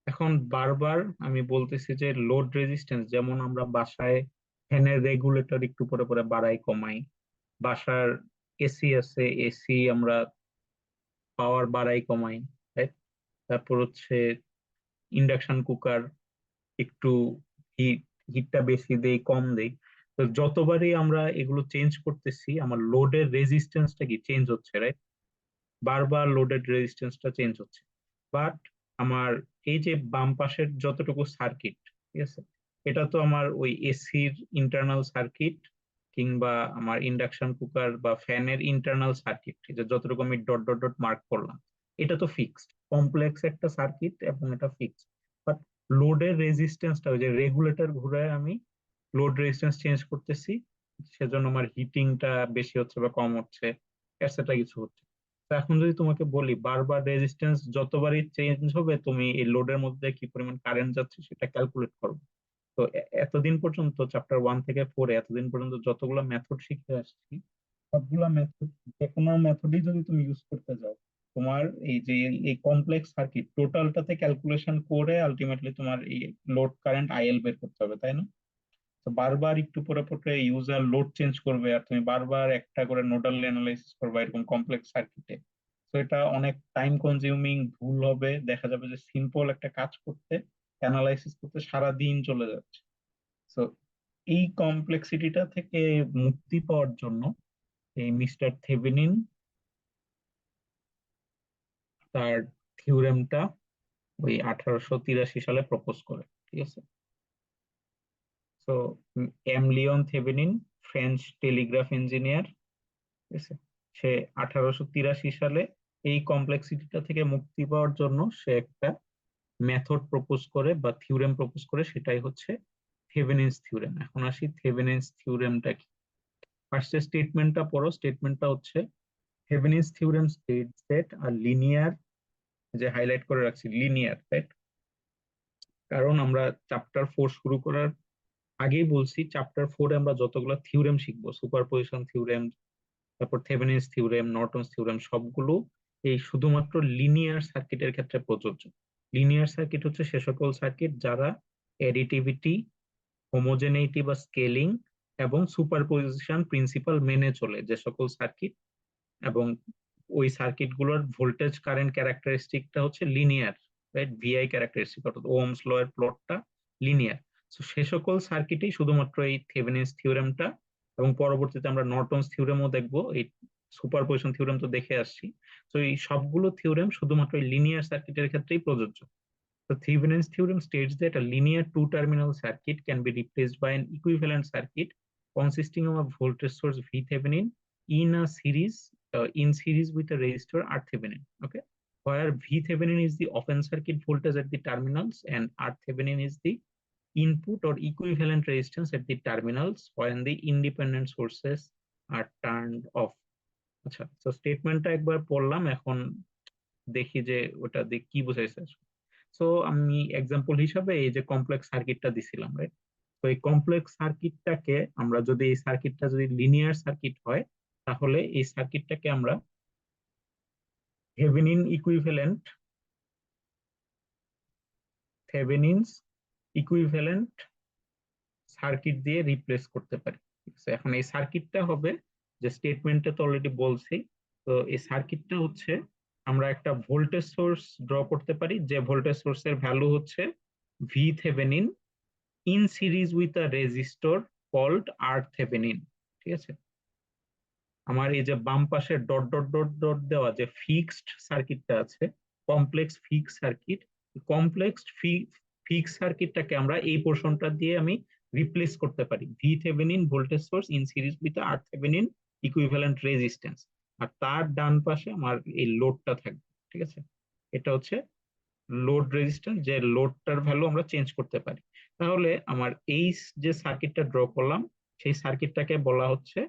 এখন বারবার আমি বলতেছি যে লোড রেজিস্ট্যান্স যেমন আমরা বাসায় ফ্যানের রেগুলেটর একটু পরে পরে বাড়াই কমাই, বাসার এসি আছে, এসি আমরা পাওয়ার বাড়াই কমাই, right? তারপর হচ্ছে ইন্ডাকশন কুকার একটু হিট, হিটটা বেশি দেই কম দেই। তো যতবারই আমরা এগুলো চেঞ্জ করতেছি আমার লোডের রেজিস্ট্যান্সটা কি চেঞ্জ হচ্ছে, রাইট? বারবার লোডের রেজিস্ট্যান্সটা চেঞ্জ হচ্ছে। বাট আমার এই যে বাম পাশের যতটুকু সার্কিট, ঠিক আছে, এটা তো আমার ওই এসির ইন্টারনাল সার্কিট কিংবা আমার ইন্ডাকশন কুকার বা ফ্যানের ইন্টারনাল সার্কিট, যে যতটুকু আমি ডট ডট ডট মার্ক করলাম, এটা তো ফিক্সড, কমপ্লেক্স একটা সার্কিট এবং এটা ফিক্সড। বাট লোডের রেজিস্ট্যান্সটা ওই যে রেগুলেটর ঘুরায় আমি লোড রেজিস্ট্যান্স চেঞ্জ করতেছি, সেজন্য আমার হিটিংটা বেশি হচ্ছে বা কম হচ্ছে, এটসেট্রা কিছু হচ্ছে। তো এখন যদি তোমাকে বলি বারবার রেজিস্ট্যান্স যতবারই চেঞ্জ হবে তুমি এই লোডের মধ্যে কি পরিমাণ কারেন্ট যাচ্ছে সেটা ক্যালকুলেট করবে। তো এতদিন পর্যন্ত চ্যাপ্টার 1 থেকে 4 এতদিন পর্যন্ত যতগুলো মেথড শিখে আসছি সবগুলা মেথড, যে কোনো মেথডই যদি তুমি ইউজ করতে যাও, তোমার এই যে এই কমপ্লেক্স সার্কিট টোটালটাতে ক্যালকুলেশন করে আলটিমেটলি তোমার এই লোড কারেন্ট আইএল বের করতে হবে, তাই না? তো বারবার একটু পরে পরে ইউজার লোড চেঞ্জ করবে আর তুমি বারবার একটা করে নোডাল অ্যানালাইসিস করবে এরকম কমপ্লেক্স সার্কিটে। তো এটা অনেক টাইম কনজিউমিং, ভুল হবে, দেখা যাবে যে সিম্পল একটা কাজ করতে অ্যানালাইসিস করতে সারা দিন চলে যাচ্ছে। তো এই কমপ্লেক্সিটিটা থেকে মুক্তি পাওয়ার জন্য এই মিস্টার থেভেনিন তার থিওরেমটা ওই 1883 সালে প্রপোজ করে, ঠিক আছে। তো Leon Thevenin French telegraph engineer, ঠিক আছে, সে 1883 সালে এই কমপ্লেক্সিটিটা থেকে মুক্তি পাওয়ার জন্য সে একটা মেথড প্রপোজ করে বা থিওরেম প্রপোজ করে, সেটাই হচ্ছে থেভেনিনস থিওরেম। এখন আসি থেভেনিনস থিওরেমটা কি। ফার্স্টে স্টেটমেন্টটা পড়ো, স্টেটমেন্টটা হচ্ছে Thevenin's theorem states that a linear, যে হাইলাইট করে রাখছি লিনিয়ার, রাইট? কারণ আমরা চ্যাপ্টার 4 শুরু করার আগেই বলছি চ্যাপ্টার 4 আমরা যতগুলো থিওরেম শিখবো, সুপারপজিশন থিওরেম, তারপর থেভেনিনস থিওরেম, নর্টনস থিওরেম, সবগুলো এই শুধুমাত্র লিনিয়ার সার্কিটের ক্ষেত্রে প্রযোজ্য। লিনিয়ার সার্কিট হচ্ছে সে সকল সার্কিট যারা অ্যাডিটিভিটি, হোমোজেনেইটি বা স্কেলিং এবং সুপারপজিশন প্রিন্সিপাল মেনে চলে, যে সকল সার্কিট এবং ওই সার্কিট গুলোর ভোল্টেজ কারেন্ট ক্যারেক্টারিস্টিকটা হচ্ছে লিনিয়ার, রাইট? ভিআই ক্যারেক্টারিস্টিক অর্থাৎ ওহমস ল এর প্লটটা লিনিয়ার। সো সে সকল সার্কিটেই শুধুমাত্র এই থেভেনিনস থিওরেমটা, এবং পরবর্তীতে আমরা নর্টনস থিওরেমও দেখবো, এই সুপারপজিশন থিওরেম তো দেখে আসছি। তো এই সবগুলো থিওরেম শুধুমাত্র এই লিনিয়ার সার্কিটের ক্ষেত্রেই প্রযোজ্য। The Thevenin's theorem states that a linear two-terminal circuit can be replaced by an equivalent circuit consisting of a voltage source V Thevenin in series with a resistor R Thevenin. Okay, where V Thevenin is the open circuit voltage at the terminals and R Thevenin is the input or equivalent resistance at the terminals when the independent sources are turned off. আচ্ছা, তো স্টেটমেন্টটা একবার পড়লাম, এখন দেখি যে ওটা দিয়ে কি বোঝাইছে। সো আমি এক্সাম্পল হিসাবে এই যে কমপ্লেক্স সার্কিটটা দিছিলাম, রাইট? তো এই কমপ্লেক্স সার্কিটটাকে আমরা যদি, এই সার্কিটটা যদি লিনিয়ার সার্কিট হয়, তাহলে এই সার্কিটটাকে আমরা থেভেনিনস ইকুইভ্যালেন্ট সার্কিট দিয়ে রিপ্লেস করতে পারি। ঠিক আছে, এখন এই সার্কিটটা হবে, যে স্টেটমেন্টে তো অলরেডি বলছি, তো এই সার্কিটটা হচ্ছে আমরা একটা ভোল্টেজ সোর্স ড্র করতে পারি, যে ভোল্টেজ সোর্সের ভ্যালু হচ্ছে V Thevenin in series with a resistor called R Thevenin. ঠিক আছে, আমার এই যে বাম পাশে ডট ডট ডট ডট দেওয়া যে ফিক্সড সার্কিটটা আছে, complex fix circuit, complex fix সার্কিটটাকে আমরা এই পোর্শনটা দিয়ে আমি রিপ্লেস করতে পারি V Thevenin voltage source in series with R Thevenin equivalent resistance, আর তার ডান পাশে আমার এই লোডটা থাকবে। ঠিক আছে, এটা হচ্ছে লোড রেজিস্ট্যান্স, যে লোডটার ভ্যালু আমরা চেঞ্জ করতে পারি। তাহলে আমার এই যে সার্কিটটা ড্র করলাম, সেই সার্কিটটাকে বলা হচ্ছে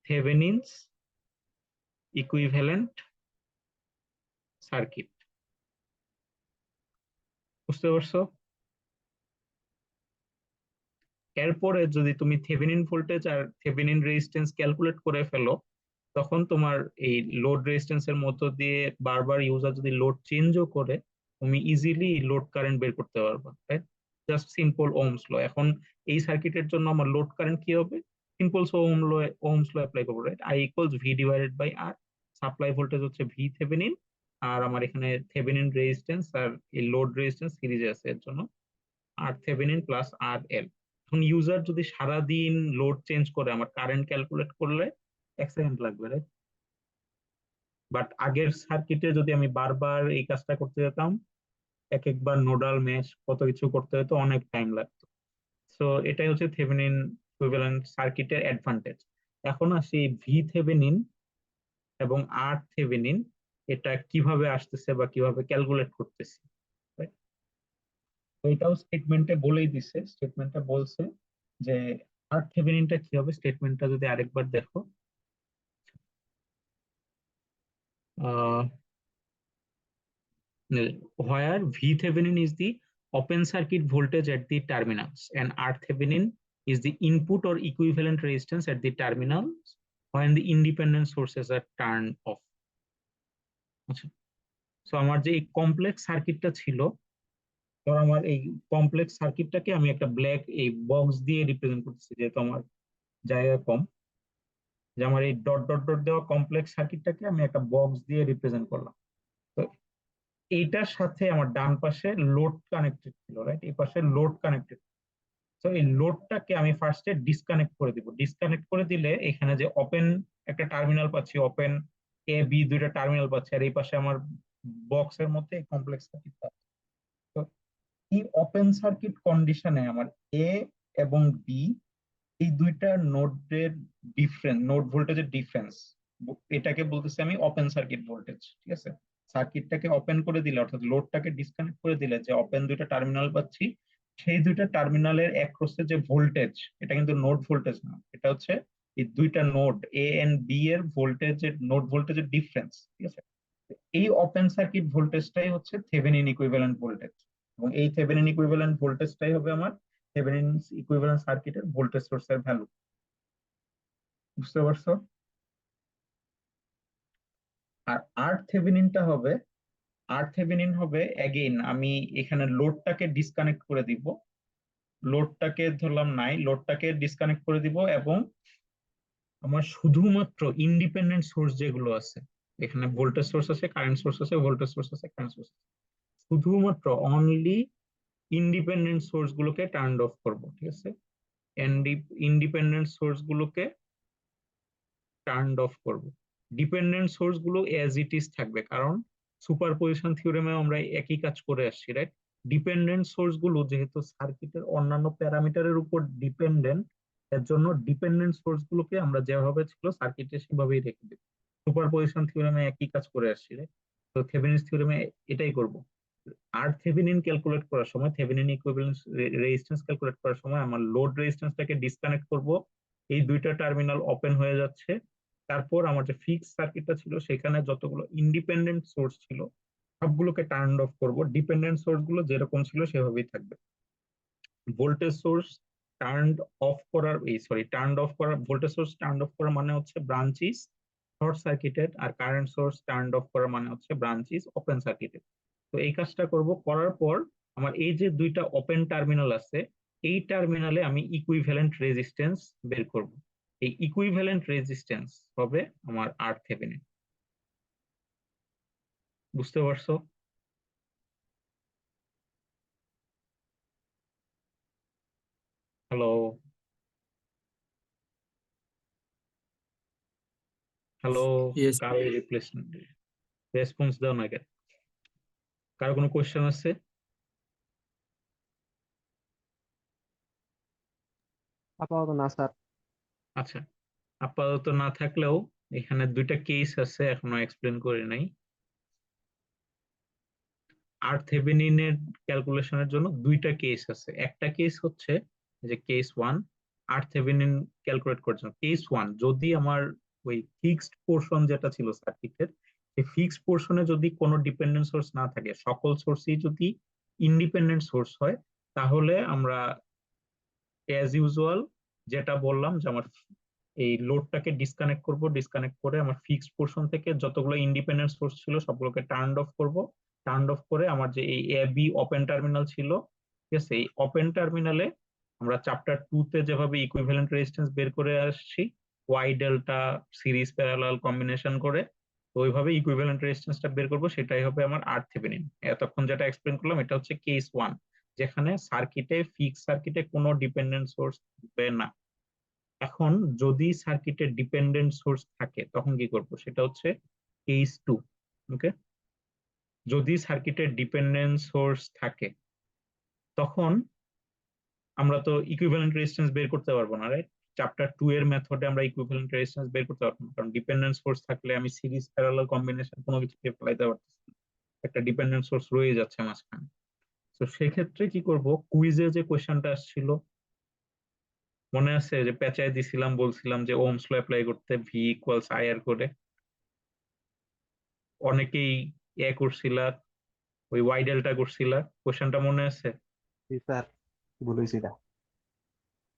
থেভেনিনস ইকুইভ্যালেন্ট সার্কিট। বুঝতে পারছো? এরপরে যদি তুমি থেভেনিন ভোল্টেজ আর থেভেনিন রেজিস্ট্যান্স ক্যালকুলেট করে ফেলো, তখন তোমার এই লোড রেজিস্ট্যান্সের মধ্য দিয়ে বারবার ইউজার যদি লোড চেঞ্জও করে, তুমি ইজিলি লোড কারেন্ট বের করতে পারবে, right? Just simple Ohm's law. এখন এই সার্কিটের জন্য আমার লোড কারেন্ট কি হবে? সিম্পল ওহমস ল অ্যাপ্লাই করবো, right? I equals V divided by R, supply voltage হচ্ছে ভি থেভেনিন, আর আমার এখানে থেভেনিন রেজিস্ট্যান্স আর এই লোড রেজিস্ট্যান্স সিরিজে আছে, এর জন্য আর থেভেনিন প্লাস আর এল। এখন ইউজার যদি সারাদিন লোড চেঞ্জ করে, আমার কারেন্ট ক্যালকুলেট করলে 1 সেকেন্ড লাগবে, রাইট? বাট আগের সার্কিটে যদি আমি বারবার এই কাজটা করতে যেতাম, এক একবার নোডাল মেশ কত কিছু করতে হতো, অনেক টাইম লাগতো। সো এটাই হচ্ছে থেভেনিন ইকুইভ্যালেন্ট সার্কিটের অ্যাডভান্টেজ। এখন আসি ভি থেভেনিন এবং আর থেভেনিন এটা কিভাবে আসতেছে বা কিভাবে ক্যালকুলেট করতেছি। তো এটাও স্টেটমেন্টে বলেই দিছে, স্টেটমেন্টে বলছে যে আর থেভেনিনটা কি হবে। স্টেটমেন্টটা যদি আরেকবার দেখো, where VThevenin is the open circuit voltage at the terminals and RThevenin is the input or equivalent resistance at the terminals when the independent sources are turned off. আচ্ছা, সো আমার যে এই কমপ্লেক্স সার্কিটটা ছিল, তো আমার এই কমপ্লেক্স সার্কিটটাকে আমি একটা ব্ল্যাক এই বক্স দিয়ে রিপ্রেজেন্ট করতেছি, যেহেতু আমার জায়গা কম, যে আমার এই ডট ডট ডট দেওয়া কমপ্লেক্স সার্কিটটাকে আমি একটা বক্স দিয়ে রিপ্রেজেন্ট করলাম। তো এইটার সাথে আমার ডান পাশে লোড কানেক্টেড ছিল, রাইট? এই পাশে লোড কানেক্টেড। তো এই লোডটাকে আমি ফার্স্টে ডিসকানেক্ট করে দিব। ডিসকানেক্ট করে দিলে এখানে যে ওপেন একটা টার্মিনাল পাচ্ছি, ওপেন এ বি দুইটা টার্মিনাল পাচ্ছি, আর এই পাশে আমার বক্সের মধ্যে কমপ্লেক্স সার্কিট পাচ্ছি। তো এই ওপেন সার্কিট কন্ডিশনে আমার এ এবং বি এই দুইটা নোডের ডিফারেন্স, নোড ভোল্টেজের ডিফারেন্স, এটাকে বলতেছি আমি ওপেন সার্কিট ভোল্টেজ। ঠিক আছে, সার্কিটটাকে ওপেন করে দিলে অর্থাৎ লোডটাকে ডিসকানেক্ট করে দিলে যে ওপেন দুইটা টার্মিনাল পাচ্ছি, সেই দুইটা টার্মিনালের অ্যাক্রসে যে ভোল্টেজ, এটা কিন্তু নোড ভোল্টেজ না, এটা হচ্ছে এই দুইটা নোড এ এন্ড বি এর ভোল্টেজের, নোড ভোল্টেজের ডিফারেন্স। ঠিক আছে, এই ওপেন সার্কিট ভোল্টেজটাই হচ্ছে থেভেনিন ইকুইভ্যালেন্ট ভোল্টেজ, এবং এই থেভেনিন ইকুইভ্যালেন্ট ভোল্টেজটাই হবে আমার থেভেনিন ইকুইভ্যালেন্ট সার্কিটের ভোল্টেজ সোর্সের ভ্যালু। বুঝতে পারছো? আর আর থেভেনিনটা হবে, আর থেভেনিন হবে অ্যাগেইন আমি এখানে লোডটাকে ডিসকানেক্ট করে দিব, লোডটাকে ধরলাম নাই, লোডটাকে ডিসকানেক্ট করে দিব, এবং আমার শুধুমাত্র ইন্ডিপেন্ডেন্ট সোর্স যেগুলো আছে, এখানে ভোল্টেজ সোর্স আছে, কারেন্ট সোর্স আছে, ভোল্টেজ সোর্স আছে, কারেন্ট সোর্স আছে। শুধুমাত্র অনলি ইন্ডিপেন্ডেন্ট সোর্স গুলোকে টার্ন অফ করব, ঠিক আছে? ইন্ডিপেন্ডেন্ট সোর্স গুলোকে টার্ন অফ করব। ডিপেন্ডেন্ট সোর্স গুলো এজ ইট ইজ থাকবে, কারণ সুপারপজিশন থিওরেমে আমরা একই কাজ করে আসছি, রাইট? ডিপেন্ডেন্ট সোর্স গুলো যেহেতু সার্কিটের অন্যান্য প্যারামিটারের উপর ডিপেন্ডেন্ট, এর জন্য ডিপেন্ডেন্ট সোর্স গুলোকে আমরা যেভাবে ছিল সার্কিটে সেভাবেই রেখে দেব। সুপারপজিশন থিওরেমে একই কাজ করে আসছি, রাইট? তো থেভেনিনস থিওরেমে এটাই করব। আর থেভেনিন ক্যালকুলেট করার সময়, থেভেনিন ইকুইভ্যালেন্স রেজিস্ট্যান্স ক্যালকুলেট করার সময় আমার লোড রেজিস্ট্যান্সটাকে ডিসকানেক্ট করব। এই দুইটা টার্মিনাল ওপেন হয়ে যাচ্ছে। তারপর আমার যে ফিক্স সার্কিটটা ছিল সেখানে যতগুলো ইন্ডিপেন্ডেন্ট সোর্স ছিল সবগুলোকে টার্ন অফ করব। ডিপেন্ডেন্ট সোর্স গুলো যেরকম ছিল সেভাবেই থাকবে। ভোল্টেজ সোর্স টার্ন অফ করার ভোল্টেজ সোর্স টার্ন অফ করা মানে হচ্ছে ব্রাঞ্চিস short circuited, R current source turn of করা মানে হচ্ছে ব্রাঞ্চিস ওপেন সার্কিটেড। তো এই কাজটা করব, করার পর আমার এই যে দুইটা ওপেন টার্মিনাল আছে, এই টার্মিনালে আমি ইকুইভ্যালেন্ট রেজিস্ট্যান্স বের করব। এই ইকুইভ্যালেন্ট রেজিস্ট্যান্স হবে আমার আর থেভেনিন। বুঝতে পারছো? Hello, hello, yes. কারো রিপ্লেসমেন্ট রেসপন্স দাও না কেন? কারো কোনো কোয়েশ্চেন আছে? আপাতত না স্যার। আচ্ছা, আপাতত না থাকলেও এখানে দুইটা কেস আছে, এখনো এক্সপ্লেন করি নাই। আর থেভেনিনের ক্যালকুলেশনের জন্য দুইটা কেস আছে। একটা কেস হচ্ছে যে কেস 1, আর থেভেনিন ক্যালকুলেট করার জন্য কেস 1, যদি আমার ওই ফিক্সড পোর্শন যেটা ছিল সার্কিটের, সেই ফিক্সড পোর্শনে যদি কোনো ডিপেন্ডেন্ট সোর্স না থাকে, সকল সোর্সই যদি ইন্ডিপেন্ডেন্ট সোর্স হয়, তাহলে আমরা অ্যাজ ইউজুয়াল যেটা বললাম যে আমার এই লোডটাকে ডিসকানেক্ট করব, ডিসকানেক্ট করে আমার ফিক্সড পোর্শন থেকে যতগুলো ইন্ডিপেন্ডেন্ট সোর্স ছিল সবগুলোকে টার্ন অফ করব। টার্ন অফ করে আমার যে এই এ বি ওপেন টার্মিনাল ছিল, ঠিক আছে, এই ওপেন টার্মিনালে আমরা চ্যাপ্টার 2 তে যেভাবে ইকুইভ্যালেন্ট রেজিস্ট্যান্স বের করে আসছি, Y delta series parallel combination করে, তো ওইভাবে ইকুইভ্যালেন্ট রেজিস্ট্যান্সটা বের করব। সেটাই হবে আমার আর থেভেনিন। এতক্ষণ যেটা এক্সপ্লেন করলাম এটা হচ্ছে কেস 1, যেখানে ফিক্স সার্কিটে কোনো ডিপেন্ডেন্ট সোর্স থাকবে না। এখন যদি সার্কিটে ডিপেন্ডেন্ট সোর্স থাকে তখন কি করব, সেটা হচ্ছে কেস 2। ওকে, যদি সার্কিটে ডিপেন্ডেন্ট সোর্স থাকে তখন আমরা তো ইকুইভ্যালেন্ট রেজিস্ট্যান্স বের করতে পারবো না, রাইট? চ্যাপ্টার 2 এর মেথডে আমরা ইকুইভ্যালেন্ট রেজিস্ট্যান্স বের করতে পারবো না, কারণ ডিপেন্ডেন্ট সোর্স থাকলে আমি সিরিজ প্যারালাল কম্বিনেশন কোনো কিছুকে ফেলাইতে পারতেছি না, একটা ডিপেন্ডেন্ট সোর্স রয়ে যাচ্ছে মাঝখানে। তো সেক্ষেত্রে কি করব, কুইজে যে কোয়েশ্চেনটা আসছিল মনে আছে, যে পেঁচায় দিছিলাম, বলছিলাম যে ওহমস ল অ্যাপ্লাই করতে ভি ইকুয়ালস আই আর করে, অনেকেই করছিলা, ওই ওয়াই ডেল্টা করছিলা, কোশ্চেনটা মনে আছে? জি স্যার, ভুল হয়েছে এটা।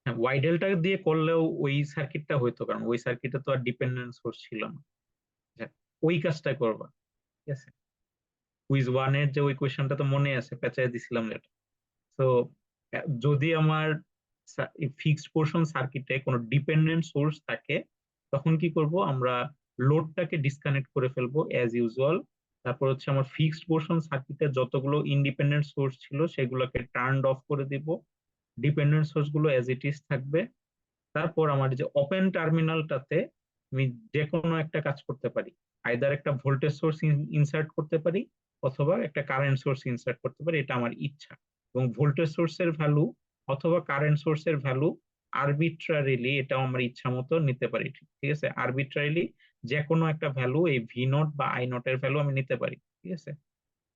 হ্যাঁ, ওয়াই ডেল্টা দিয়ে করলেও ওই সার্কিটটা হইতো, কারণ ওই সার্কিটে তো আর ডিপেন্ডেন্ট সোর্স ছিল না। আচ্ছা, ওই কাজটা করবা, ঠিক আছে? কুইজ 1 এর যে ওই কোয়েশ্চেনটা তো মনে আছে, পেঁচায় দিছিলাম যেটা। তো যদি আমার ফিক্সড পোর্শন সার্কিটে কোনো ডিপেন্ডেন্ট সোর্স থাকে তখন কি করব, আমরা লোডটাকে ডিসকানেক্ট করে ফেলবো অ্যাজ ইউজুয়াল। তারপর হচ্ছে আমার ফিক্সড পোর্শন সার্কিটে যতগুলো ইন্ডিপেন্ডেন্ট সোর্স ছিল সেগুলোকে টার্ন অফ করে দিব, ডিপেন্ডেন্ট সোর্স গুলো অ্যাজ ইট ইজ থাকবে। তারপর আমার যে ওপেন টার্মিনালটাতে আমি যে কোনো একটা কাজ করতে পারি, আইদার একটা ভোল্টেজ সোর্স ইনসার্ট করতে পারি অথবা একটা কারেন্ট সোর্স ইনসার্ট করতে পারি, এটা আমার ইচ্ছা। এবং ভোল্টেজ সোর্সের ভ্যালু অথবা কারেন্ট সোর্সের ভ্যালু আরবিট্রারিলি, এটাও আমার ইচ্ছা মতো নিতে পারি, ঠিক আছে? আরবিট্রারিলি যে কোনো একটা ভ্যালু, এই ভি নট বা আই নট এর ভ্যালু আমি নিতে পারি, ঠিক আছে?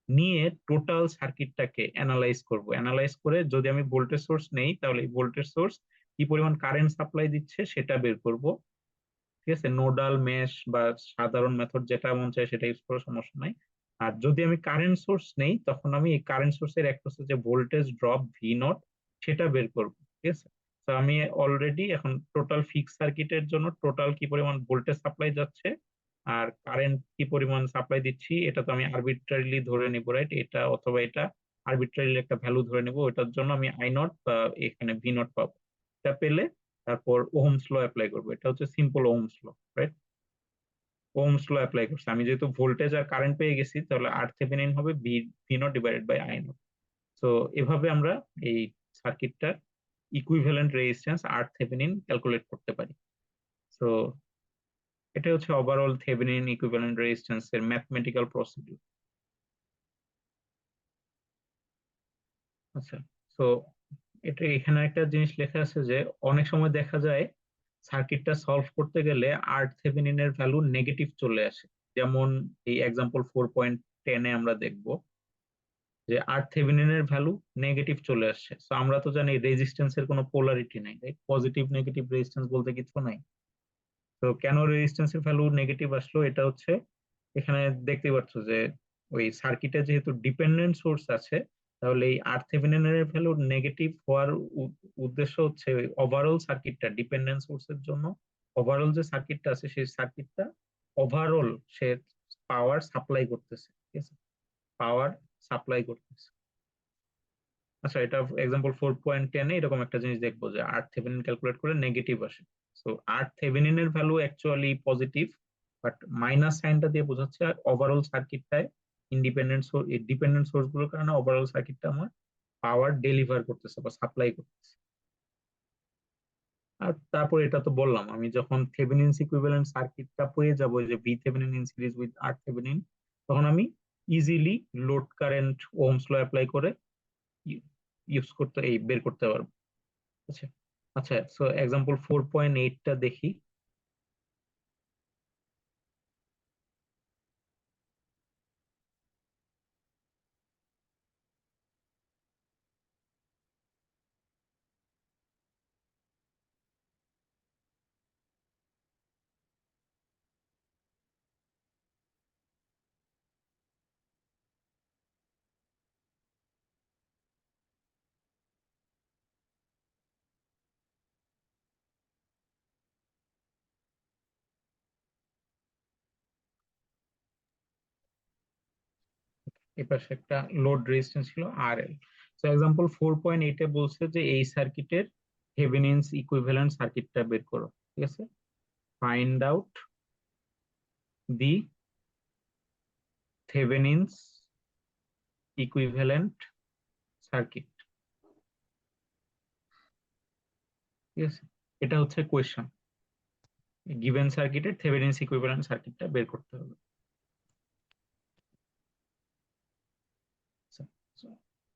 নিয়ে টোটাল সার্কিটটাকে অ্যানালাইজ করব। অ্যানালাইজ করে যদি আমি ভোল্টেজ সোর্স নেই তাহলে এই ভোল্টেজ সোর্স কি পরিমাণ কারেন্ট সাপ্লাই দিচ্ছে সেটা বের করব, ঠিক আছে? নোডাল, মেশ বা সাধারণ মেথড যেটা মন চায় সেটা ইউজ করার সমস্যা নাই। আর যদি আমি কারেন্ট সোর্স নেই তখন আমি এই কারেন্ট সোর্সের অ্যাক্রসে যে ভোল্টেজ ড্রপ ভি নট সেটা বের করব, ঠিক আছে? তো আমি অলরেডি এখন টোটাল ফিক্স সার্কিটের জন্য টোটাল কি পরিমাণ ভোল্টেজ সাপ্লাই যাচ্ছে আর কারেন্ট কি পরিমাণ সাপ্লাই দিচ্ছি এটা তো আমি আরবিট্রারিলি ধরে নিব, রাইট? এটা অথবা এটা আরবিট্রারিলি একটা ভ্যালু ধরে নিব, ওটার জন্য আমি আই নট বা এখানে ভি নট পাবো। এটা পেলে তারপর ওহমস ল অ্যাপ্লাই করবো, এটা হচ্ছে simple Ohm's law, right? Ohm's law apply করছি। আমি যেহেতু ভোল্টেজ আর কারেন্ট পেয়ে গেছি, তাহলে আর থেভেনিন হবে V naught divided by I naught. তো এভাবে আমরা এই সার্কিটটার equivalent resistance R Thevenin calculate করতে পারি। তো এটা হচ্ছে ওভারঅল থেভেনিন ইকুইভ্যালেন্ট রেজিস্ট্যান্স এর ম্যাথমেটিক্যাল প্রসিডিউর। আচ্ছা, তো এটা এখানে একটা জিনিস লেখা আছে যে অনেক সময় দেখা যায় সার্কিটটা সলভ করতে গেলে আর থেভেনিন এর ভ্যালু নেগেটিভ চলে আসে। যেমন এই এক্সাম্পল 4.10 এ আমরা দেখব যে আর থেভেনিন এর ভ্যালু নেগেটিভ চলে আসছে। তো আমরা তো জানি রেজিস্ট্যান্স এর কোনো পোলারিটি নাই, রাইট? পজিটিভ নেগেটিভ রেজিস্ট্যান্স বলতে কিছু নাই। তো কেন রেজিস্ট্যান্স এর ভ্যালু নেগেটিভ আসলো, এটা হচ্ছে এখানে দেখতে পাচ্ছ যে ওই সার্কিটে যেহেতু ডিপেন্ডেন্ট সোর্স আছে, তাহলে এই আর থেভেনিন এর ভ্যালু নেগেটিভ হওয়ার উদ্দেশ্য হচ্ছে ওই ওভারঅল সার্কিটটা ডিপেন্ডেন্ট সোর্সের জন্য ওভারঅল যে সার্কিটটা আছে সেই সার্কিটটা ওভারঅল সে পাওয়ার সাপ্লাই করতেছে, ঠিক আছে? পাওয়ার সাপ্লাই করতেছে। আচ্ছা, এটা এক্সাম্পল 4.10 এ এরকম একটা জিনিস দেখবো যে আর থেভেনিন ক্যালকুলেট করে নেগেটিভ আসে। সো আর থেভেনিন এর value actually positive, but minus সাইনটা দিয়ে বোঝাচ্ছে ওভারঅল সার্কিটটায় ইন্ডিপেন্ডেন্ট সোর্স ডিপেন্ডেন্ট সোর্স গুলোর কারণে ওভারঅল সার্কিটটা আমার পাওয়ার ডেলিভার করতেছে বা সাপ্লাই করতেছে। আর তারপর এটা তো বললাম, আমি যখন থেভেনিনস ইকুইভ্যালেন্ট সার্কিটটা পেয়ে যাবো যে V Thevenin in series with R Thevenin, তখন আমি easily load current Ohm's law apply করে ইউজ করতে বের করতে পারবো। আচ্ছা আচ্ছা, সো এক্সাম্পল 4.8 টা দেখি। এপাশে একটা লোড রেজিস্ট্যান্স ছিল আর এল। সো এক্সাম্পল 4.8 এ বলছে যে এই সার্কিটের থেভেনিনস ইকুইভ্যালেন্ট সার্কিটটা বের করো, ঠিক আছে? Find out the Thevenin's equivalent circuit, ঠিক আছে? এটা হচ্ছে কোয়েশ্চেন, গিভেন সার্কিটের থেভেনিনস ইকুইভ্যালেন্ট সার্কিটটা বের করতে হবে। আচ্ছা,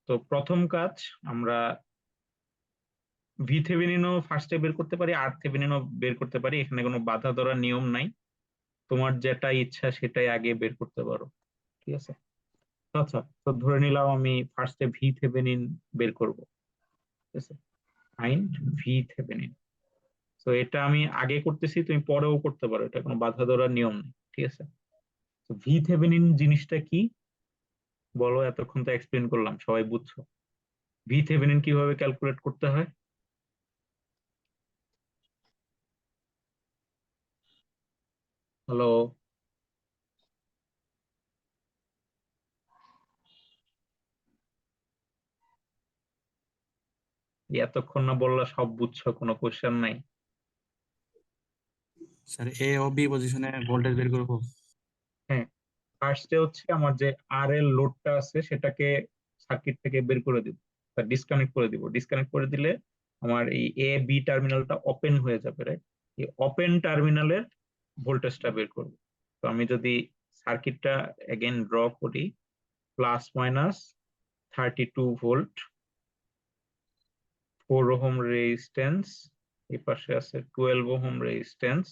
তো প্রথম কাজ আমরা ভি থেভেনিনও ফার্স্টে বের করতে পারি, আর থেভেনিনও বের করতে পারি, এখানে কোনো বাধা ধরার নিয়ম নাই। তোমার যেটা ইচ্ছা সেটাই আগে বের করতে পারো, ঠিক আছে? আচ্ছা, তো ধরে নিলাম আমি ফার্স্টে ভি থেভেনিন বের করব, ঠিক আছে? Find V Thevenin. তো এটা আমি আগে করতেছি, তুমি পরেও করতে পারো, এটা কোনো বাধা ধরার নিয়ম নেই, ঠিক আছে? তো ভি থেভেনিন জিনিসটা কি বলো, এতক্ষণ তো এক্সপ্লেন করলাম, সবাই বুঝছো ভি থেভেনিন কিভাবে ক্যালকুলেট করতে হয়? হ্যালো, এতক্ষণ না বললা সব বুঝছো, কোনো কোশ্চেন নাই? স্যার এ ও বি পজিশনে ভোল্টেজ বের করবো। হ্যাঁ, ফার্স্টে হচ্ছে আমার যে আর এল লোডটা আছে সেটাকে সার্কিট থেকে বের করে দিব, ডিসকানেক্ট করে দিব। ডিসকানেক্ট করে দিলে আমার এই এ বি টার্মিনালটা ওপেন হয়ে যাবে, রাইট? এই ওপেন টার্মিনালের ভোল্টেজটা বের করব। তো আমি যদি সার্কিটটা এগেন ড্র করি, plus minus 32 volt, 4 ohm resistance, এই পাশে আছে 12 ওহম রেজিস্ট্যান্স,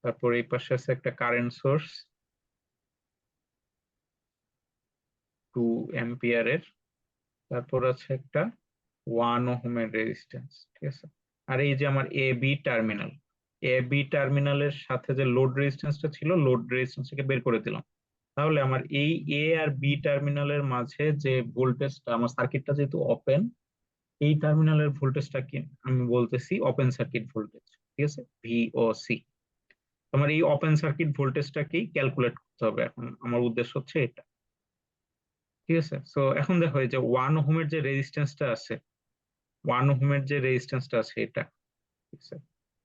তারপর এই পাশে আছে একটা কারেন্ট সোর্স 2 অ্যাম্পিয়ারের, তারপর আছে একটা 1 ওহমের রেজিস্ট্যান্স, ঠিক আছে? আর এই যে আমার A B terminal, A B টার্মিনালের সাথে যে লোড রেজিস্ট্যান্সটা ছিল, লোড রেজিস্ট্যান্সটাকে বের করে দিলাম। তাহলে আমার এই এ আর বি টার্মিনালের মাঝে যে ভোল্টেজটা, আমার সার্কিটটা যেহেতু ওপেন, এই টার্মিনালের ভোল্টেজটা কি আমি বলতেছি ওপেন সার্কিট ভোল্টেজ, ঠিক আছে? ভিওসি। আমার এই ওপেন সার্কিট ভোল্টেজটাকেই ক্যালকুলেট করতে হবে, এখন আমার উদ্দেশ্য হচ্ছে এটা, ঠিক আছে? সো এখন দেখো এই যে 1 ওহমের যে রেজিস্ট্যান্সটা আছে, 1 ওহমের যে রেজিস্ট্যান্সটা আছে এটা, ঠিক আছে?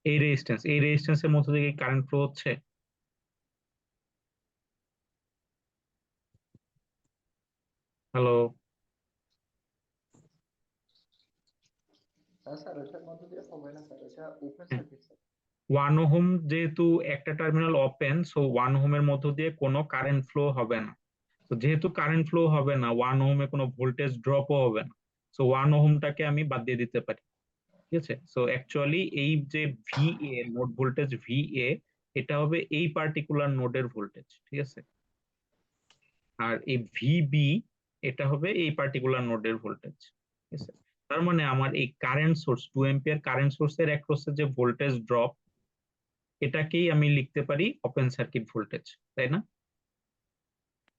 এই রেজিস্ট্যান্সের মধ্যে দিয়ে কারেন্ট ফ্লো হচ্ছে। হ্যালো, স্যার ওটার মধ্যে দিয়ে হবে না স্যার, এটা ওপেন হ্যাঁ, সার্কিট স্যার। 1 ওহম যেহেতু একটা টার্মিনাল ওপেন, সো 1 ওহমের মধ্য দিয়ে কোনো কারেন্ট ফ্লো হবে না। তো যেহেতু কারেন্ট ফ্লো হবে না, 1 ওহমে কোনো ভোল্টেজ ড্রপও হবে না, সো 1 ওহমটাকে আমি বাদ দিয়ে দিতে পারি। ঠিক আছে, সো অ্যাকচুয়ালি এই যে ভিএ নোড ভোল্টেজ ভিএ, এটা হবে এই পার্টিকুলার নোডের ভোল্টেজ। ঠিক আছে, আর এই ভিবি এটা হবে এই পার্টিকুলার নোডের ভোল্টেজ। ঠিক আছে, তার মানে আমার এই কারেন্ট সোর্স 2 এম্পিয়ার কারেন্ট সোর্সের অ্যাক্রসে যে ভোল্টেজ ড্রপ, এটাকেই আমি লিখতে পারি ওপেন সার্কিট ভোল্টেজ, তাই না?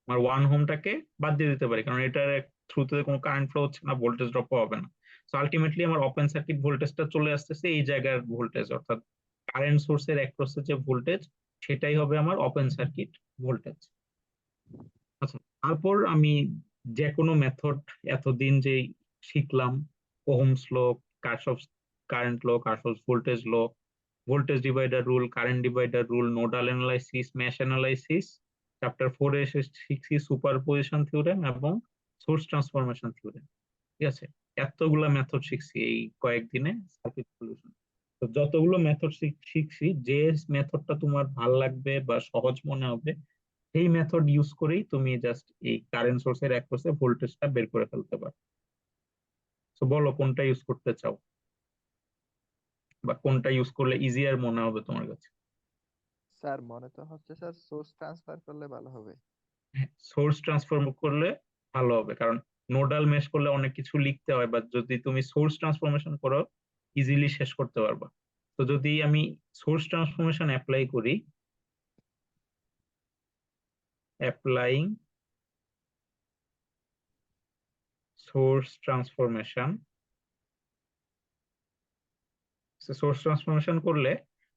আমার 1 ওহমটাকে বাদ দিয়ে দিতে পারি, কারণ এটার থ্রুতে কোনো কারেন্ট ফ্লো হচ্ছে না, ভোল্টেজ ড্রপও হবে না। সো আলটিমেটলি আমার ওপেন সার্কিট ভোল্টেজটা চলে আসতেছে এই জায়গার ভোল্টেজ, অর্থাৎ কারেন্ট সোর্সের অ্যাক্রসে যে ভোল্টেজ, সেটাই হবে আমার ওপেন সার্কিট ভোল্টেজ। আচ্ছা, তারপর আমি যে কোনো মেথড এতদিন যে শিখলাম, Ohm's law, Kirchhoff's current law, Kirchhoff's voltage law, voltage divider rule, current divider rule, nodal analysis, mesh analysis, chapter 4 এসে শিখছি সুপারপজিশন থিওরেম এবং সোর্স ট্রান্সফরমেশন থিওরেম। ঠিক আছে, এতগুলা মেথড শিখছি এই কয়েকদিনে সার্কিট সলিউশন। তো যতগুলো মেথড শিখছি, যে মেথডটা তোমার ভাল লাগবে বা সহজ মনে হবে, সেই মেথড ইউজ করেই তুমি জাস্ট এই কারেন্ট সোর্সের অ্যাক্রসে ভোল্টেজটা বের করে ফেলতে পারো। তো বলো কোনটা ইউজ করতে চাও, বা কোনটা ইউজ করলে ইজিয়ার মনে হবে তোমার কাছে? স্যার মনে তো হচ্ছে স্যার সোর্স ট্রান্সফার করলে ভালো হবে। সোর্স ট্রান্সফর্ম করলে ভালো হবে, কারণ নোডাল মেশ করলে অনেক কিছু লিখতে হয়, বা যদি তুমি সোর্স ট্রান্সফরমেশন করো ইজিলি শেষ করতে পারবা। তো যদি আমি সোর্স ট্রান্সফরমেশন অ্যাপ্লাই করি, applying source transformation, source transformation করলে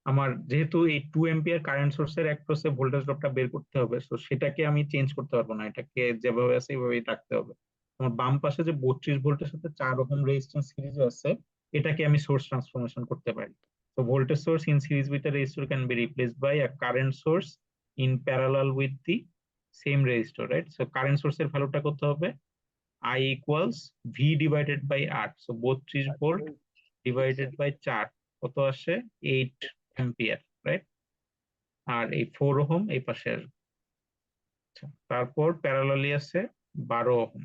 আমার যেহেতু এই 2 এম্পিয়ার কারেন্ট সোর্সের অ্যাক্রসে ভোল্টেজ ড্রপটা বের করতে হবে, তো সেটাকে আমি চেঞ্জ করতে পারবো না, এটাকে যেভাবে আছে এইভাবেই রাখতে হবে। আমার বাম পাশে যে 32 ভোল্টের সাথে 4 ওহম রেজিস্ট্যান্স সিরিজে আছে, এটাকে আমি সোর্স ট্রান্সফরমেশন করতে পারি। So voltage source in series with a resistor can be replaced by a current source in parallel with the same resistor, right? So current source এর ভ্যালুটা কত হবে? I equals V divided by R. So 32 volt divided by 4 কত আসে? 8 ampere, right? আর এই 4 ohm এই পাশে আসবে। আচ্ছা, তারপর প্যারালালি আছে 12 ওহম,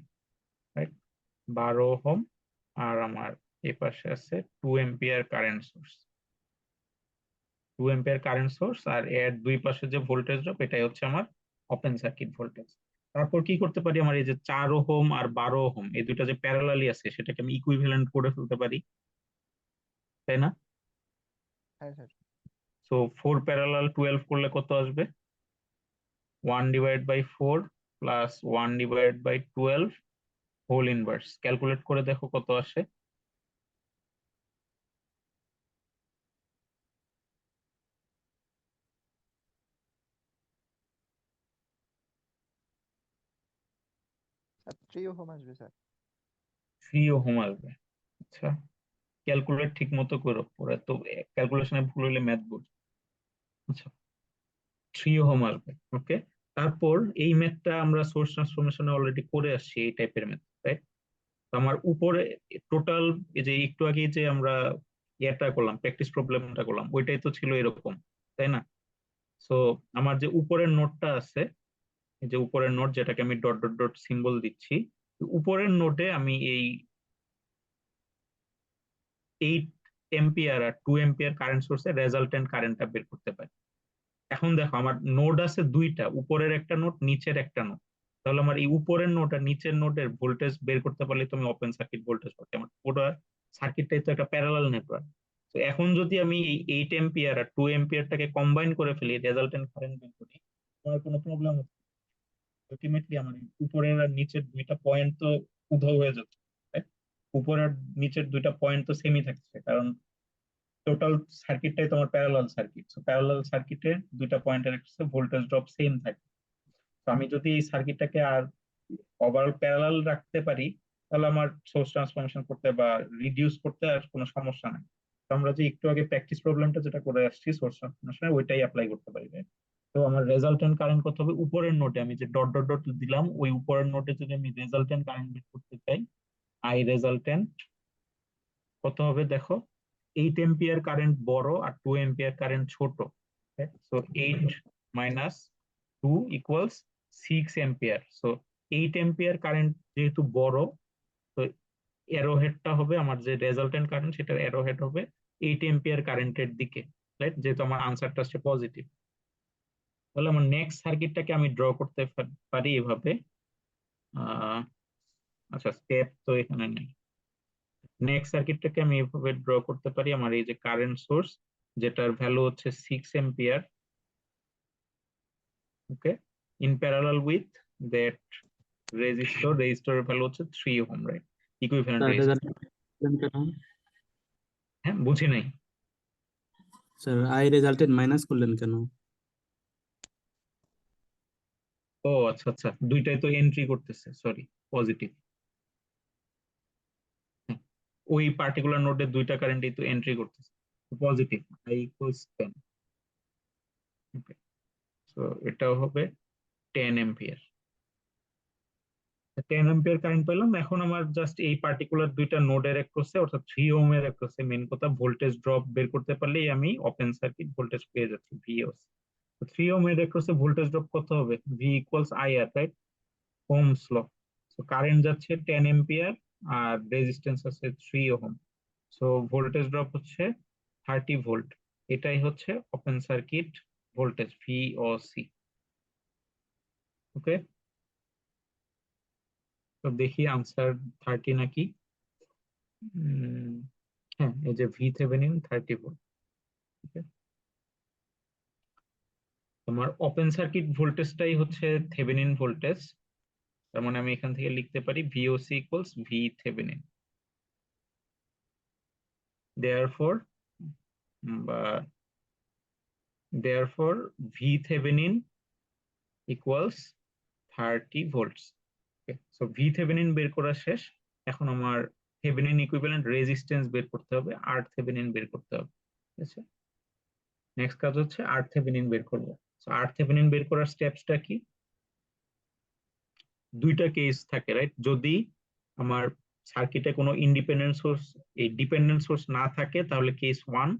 রাইট? 12 ওহম, আর আমার এই পাশে আছে 2 ampere current source, 2 ampere current source, আর এর দুই পাশে যে ভোল্টেজ ড্রপ, এটাই হচ্ছে আমার ওপেন সার্কিট ভোল্টেজ। তারপর কি করতে পারি, আমার এই যে 4 ওহম আর 12 ওহম এই দুইটা যে প্যারালালি আছে, সেটাকে আমি ইকুইভ্যালেন্ট করে ফেলতে পারি, তাই না? হ্যাঁ স্যার। সো 4 প্যারালাল 12 করলে কত আসবে? 1 divide by 4 plus 1 divide by 12 whole inverse. Calculate করে দেখো কত আসে। স্যার 3 ওহম আসবে স্যার। 3 ওহম আসবে। আচ্ছা, ক্যালকুলেট ঠিক মতো করো, পরে তো ক্যালকুলেশনে ভুল হলে ম্যাথ ভুল। আচ্ছা, 3 ওহম আসবে, ওকে। তারপর এই ম্যাথটা আমরা সোর্স ট্রান্সফরমেশনে অলরেডি করে আসছি, এই টাইপের ম্যাথ, রাইট? তো আমার উপরে টোটাল এই যে একটু আগে যে আমরা ইয়েটা করলাম, প্র্যাকটিস প্রবলেমটা করলাম, ওইটাই তো ছিল এরকম, তাই না? সো আমার যে উপরের নোটটা আছে, এই যে উপরের নোট যেটাকে আমি ডট ডট ডট সিম্বল দিচ্ছি, উপরের নোটে আমি এই 8 এম্পিয়ার আর 2 এম্পিয়ার কারেন্ট সোর্সের রেজাল্টেন্ট কারেন্টটা বের করতে পারি। এখন দেখো আমার নোড আছে দুইটা, উপরের একটা নোড, নিচের একটা নোড। তাহলে আমার এই উপরের নোড আর নিচের নোডের ভোল্টেজ বের করতে পারলে তুমি ওপেন সার্কিট ভোল্টেজ পাচ্ছি। আমার পুরো সার্কিটটাই তো একটা প্যারালাল নেটওয়ার্ক। তো এখন যদি আমি এই 8 এম্পিয়ার আর 2 এম্পিয়ারটাকে কম্বাইন করে ফেলি, রেজাল্টেন্ট কারেন্ট বের করি, আমার কোনো প্রবলেম হচ্ছে? আলটিমেটলি আমার এই উপরের আর নিচের দুইটা পয়েন্ট তো উধাও হয়ে যাচ্ছে, right? উপরের আর নিচের দুইটা পয়েন্ট তো সেমই থাকছে, কারণ টোটাল সার্কিটটাই তোমার প্যারালাল সার্কিট। তো প্যারালাল সার্কিটের দুইটা পয়েন্টের ভোল্টেজ ড্রপ সেম থাকে। তো আমি যদি এই সার্কিটটাকে আর ওভারঅল প্যারালাল রাখতে পারি, তাহলে আমার সোর্স ট্রান্সফরমেশন করতে বা রিডিউস করতে আর কোনো সমস্যা নাই। তো আমরা যে একটু আগে প্র্যাকটিস প্রবলেমটা যেটা করে আসছি সোর্স ট্রান্সফরমেশনে ওইটাই অ্যাপ্লাই করতে পারি right? তো আমার রেজাল্টেন্ট কারেন্ট কত হবে উপরের নোটে আমি যে ডট ডট ডট দিলাম ওই উপরের নোটে যদি আমি রেজাল্টেন্ট কারেন্ট বের করতে চাই আই রেজাল্টেন্ট কত হবে দেখো 8 এম্পিয়ার কারেন্ট বড় আর 2 এম্পিয়ার কারেন্ট ছোট so 8 minus 2 equals 6 ampere so 8 ampere current যেহেতু বড় তো অ্যারোহেডটা হবে আমার যে রেজাল্টেন্ট কারেন্ট সেটার অ্যারোহেড হবে 8 এম্পিয়ার কারেন্টের দিকে রাইট যেহেতু আমার আনসারটা আসছে পজিটিভ তাহলে আমার নেক্সট সার্কিটটাকে আমি ড্র করতে পারি এভাবে আহ আচ্ছা স্টেপ তো এখানে নেই নেক্সট সার্কিটটাকে আমি এভাবে ড্র করতে পারি আমার এই যে কারেন্ট সোর্স যেটার ভ্যালু হচ্ছে 6 ampere okay in parallel with that রেজিস্টরের ভ্যালু হচ্ছে 3 ওহম রাইট ইকুইভ্যালেন্ট রেজিস্টর হ্যাঁ বুঝি নাই স্যার আই রেজাল্টেড মাইনাস করলেন কেন? ও আচ্ছা আচ্ছা দুইটাই তো এন্ট্রি করতেছে সরি পজিটিভ ওই পার্টিকুলার নোডে দুইটা কারেন্টই তো এন্ট্রি করতেছে positive I equals 10 okay so এটাও হবে 10 এম্পিয়ার 10 এম্পিয়ার কারেন্ট পেলাম এখন আমার জাস্ট এই পার্টিকুলার দুইটা নোডের অ্যাক্রসে অর্থাৎ 3 ওহম এর অ্যাক্রসে মেন কথা ভোল্টেজ ড্রপ বের করতে পারলেই আমি ওপেন সার্কিট ভোল্টেজ পেয়ে যাচ্ছি ভিওস 3 ওহম এর অ্যাক্রসে ভোল্টেজ ড্রপ কত হবে V equals IR right Ohm's law so current যাচ্ছে 10 এম্পিয়ার আর রেজিস্ট্যান্স আছে 3 ওহম সো ভোল্টেজ ড্রপ হচ্ছে 30 ভোল্ট এটাই হচ্ছে ওপেন সার্কিট ভোল্টেজ ভিওসি ওকে তো দেখি আনসার 30 নাকি হ্যাঁ এই যে ভি থেভেনিন 30 ভোল্ট তোমার ওপেন সার্কিট ভোল্টেজটাই হচ্ছে থেভেনিন ভোল্টেজ তার মানে আমি এখান থেকে লিখতে পারি VOC equals V Thevenin therefore বা therefore V Thevenin equals 30 volts so V Thevenin বের করা শেষ এখন আমার থেভেনিন ইকুইভ্যালেন্ট রেজিস্ট্যান্স বের করতে হবে আর থেভেনিন বের করতে হবে ঠিক আছে নেক্সট কাজ হচ্ছে আর থেভেনিন বের করব সো আর থেভেনিন বের করার স্টেপসটা কি দুইটা কেস থাকে রাইট যদি আমার সার্কিটে কোনো ইন্ডিপেন্ডেন্ট সোর্স এই ডিপেন্ডেন্ট সোর্স না থাকে তাহলে কেস 1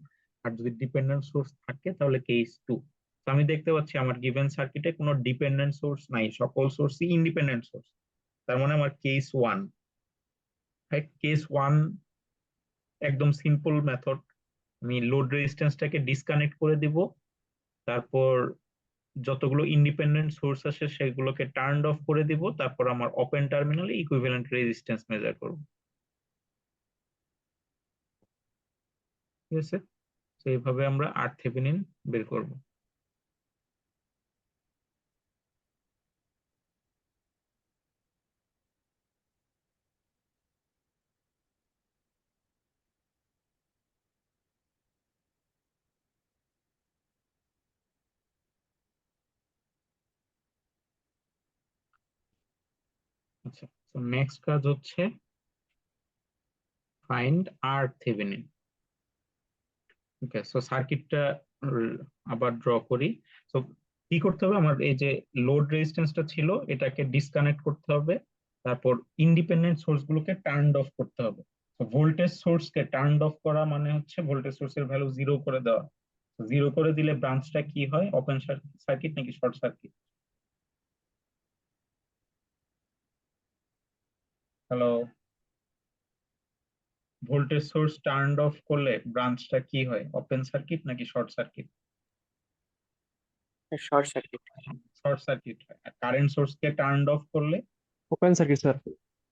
আর যদি ডিপেন্ডেন্ট সোর্স থাকে তাহলে কেস 2 তো আমি দেখতে পাচ্ছি আমার গিভেন সার্কিটে কোনো ডিপেন্ডেন্ট সোর্স নাই সকল সোর্সই ইন্ডিপেন্ডেন্ট সোর্স তার মানে আমার কেস 1 রাইট কেস 1 একদম সিম্পল মেথড আমি লোড রেজিস্ট্যান্সটাকে ডিসকানেক্ট করে দিব তারপর যতগুলো ইন্ডিপেন্ডেন্ট সোর্স আছে সেগুলোকে টার্ন অফ করে দিব তারপর আমার ওপেন টার্মিনালে ইকুইভ্যালেন্ট রেজিস্ট্যান্স মেজার করব ঠিক আছে তো এইভাবে আমরা আর থেভেনিন বের করব আচ্ছা তো নেক্সট কাজ হচ্ছে find R Thevenin okay so সার্কিটটা আবার ড্র করি সো কি করতে হবে আমার এই যে লোড রেজিস্ট্যান্সটা ছিল এটাকে ডিসকানেক্ট করতে হবে তারপর ইন্ডিপেন্ডেন্ট সোর্স গুলোকে টার্ন অফ করতে হবে তো ভোল্টেজ সোর্সকে টার্ন অফ করা মানে হচ্ছে ভোল্টেজ সোর্সের ভ্যালু 0 করে দেওয়া 0 করে দিলে ব্রাঞ্চটা কি হয় ওপেন সার্কিট নাকি short circuit hello voltage source turn off করলে ব্রাঞ্চটা কি হয় ওপেন সার্কিট নাকি short circuit short circuit short circuit হয় আর কারেন্ট সোর্সকে টার্ন অফ করলে open circuit sir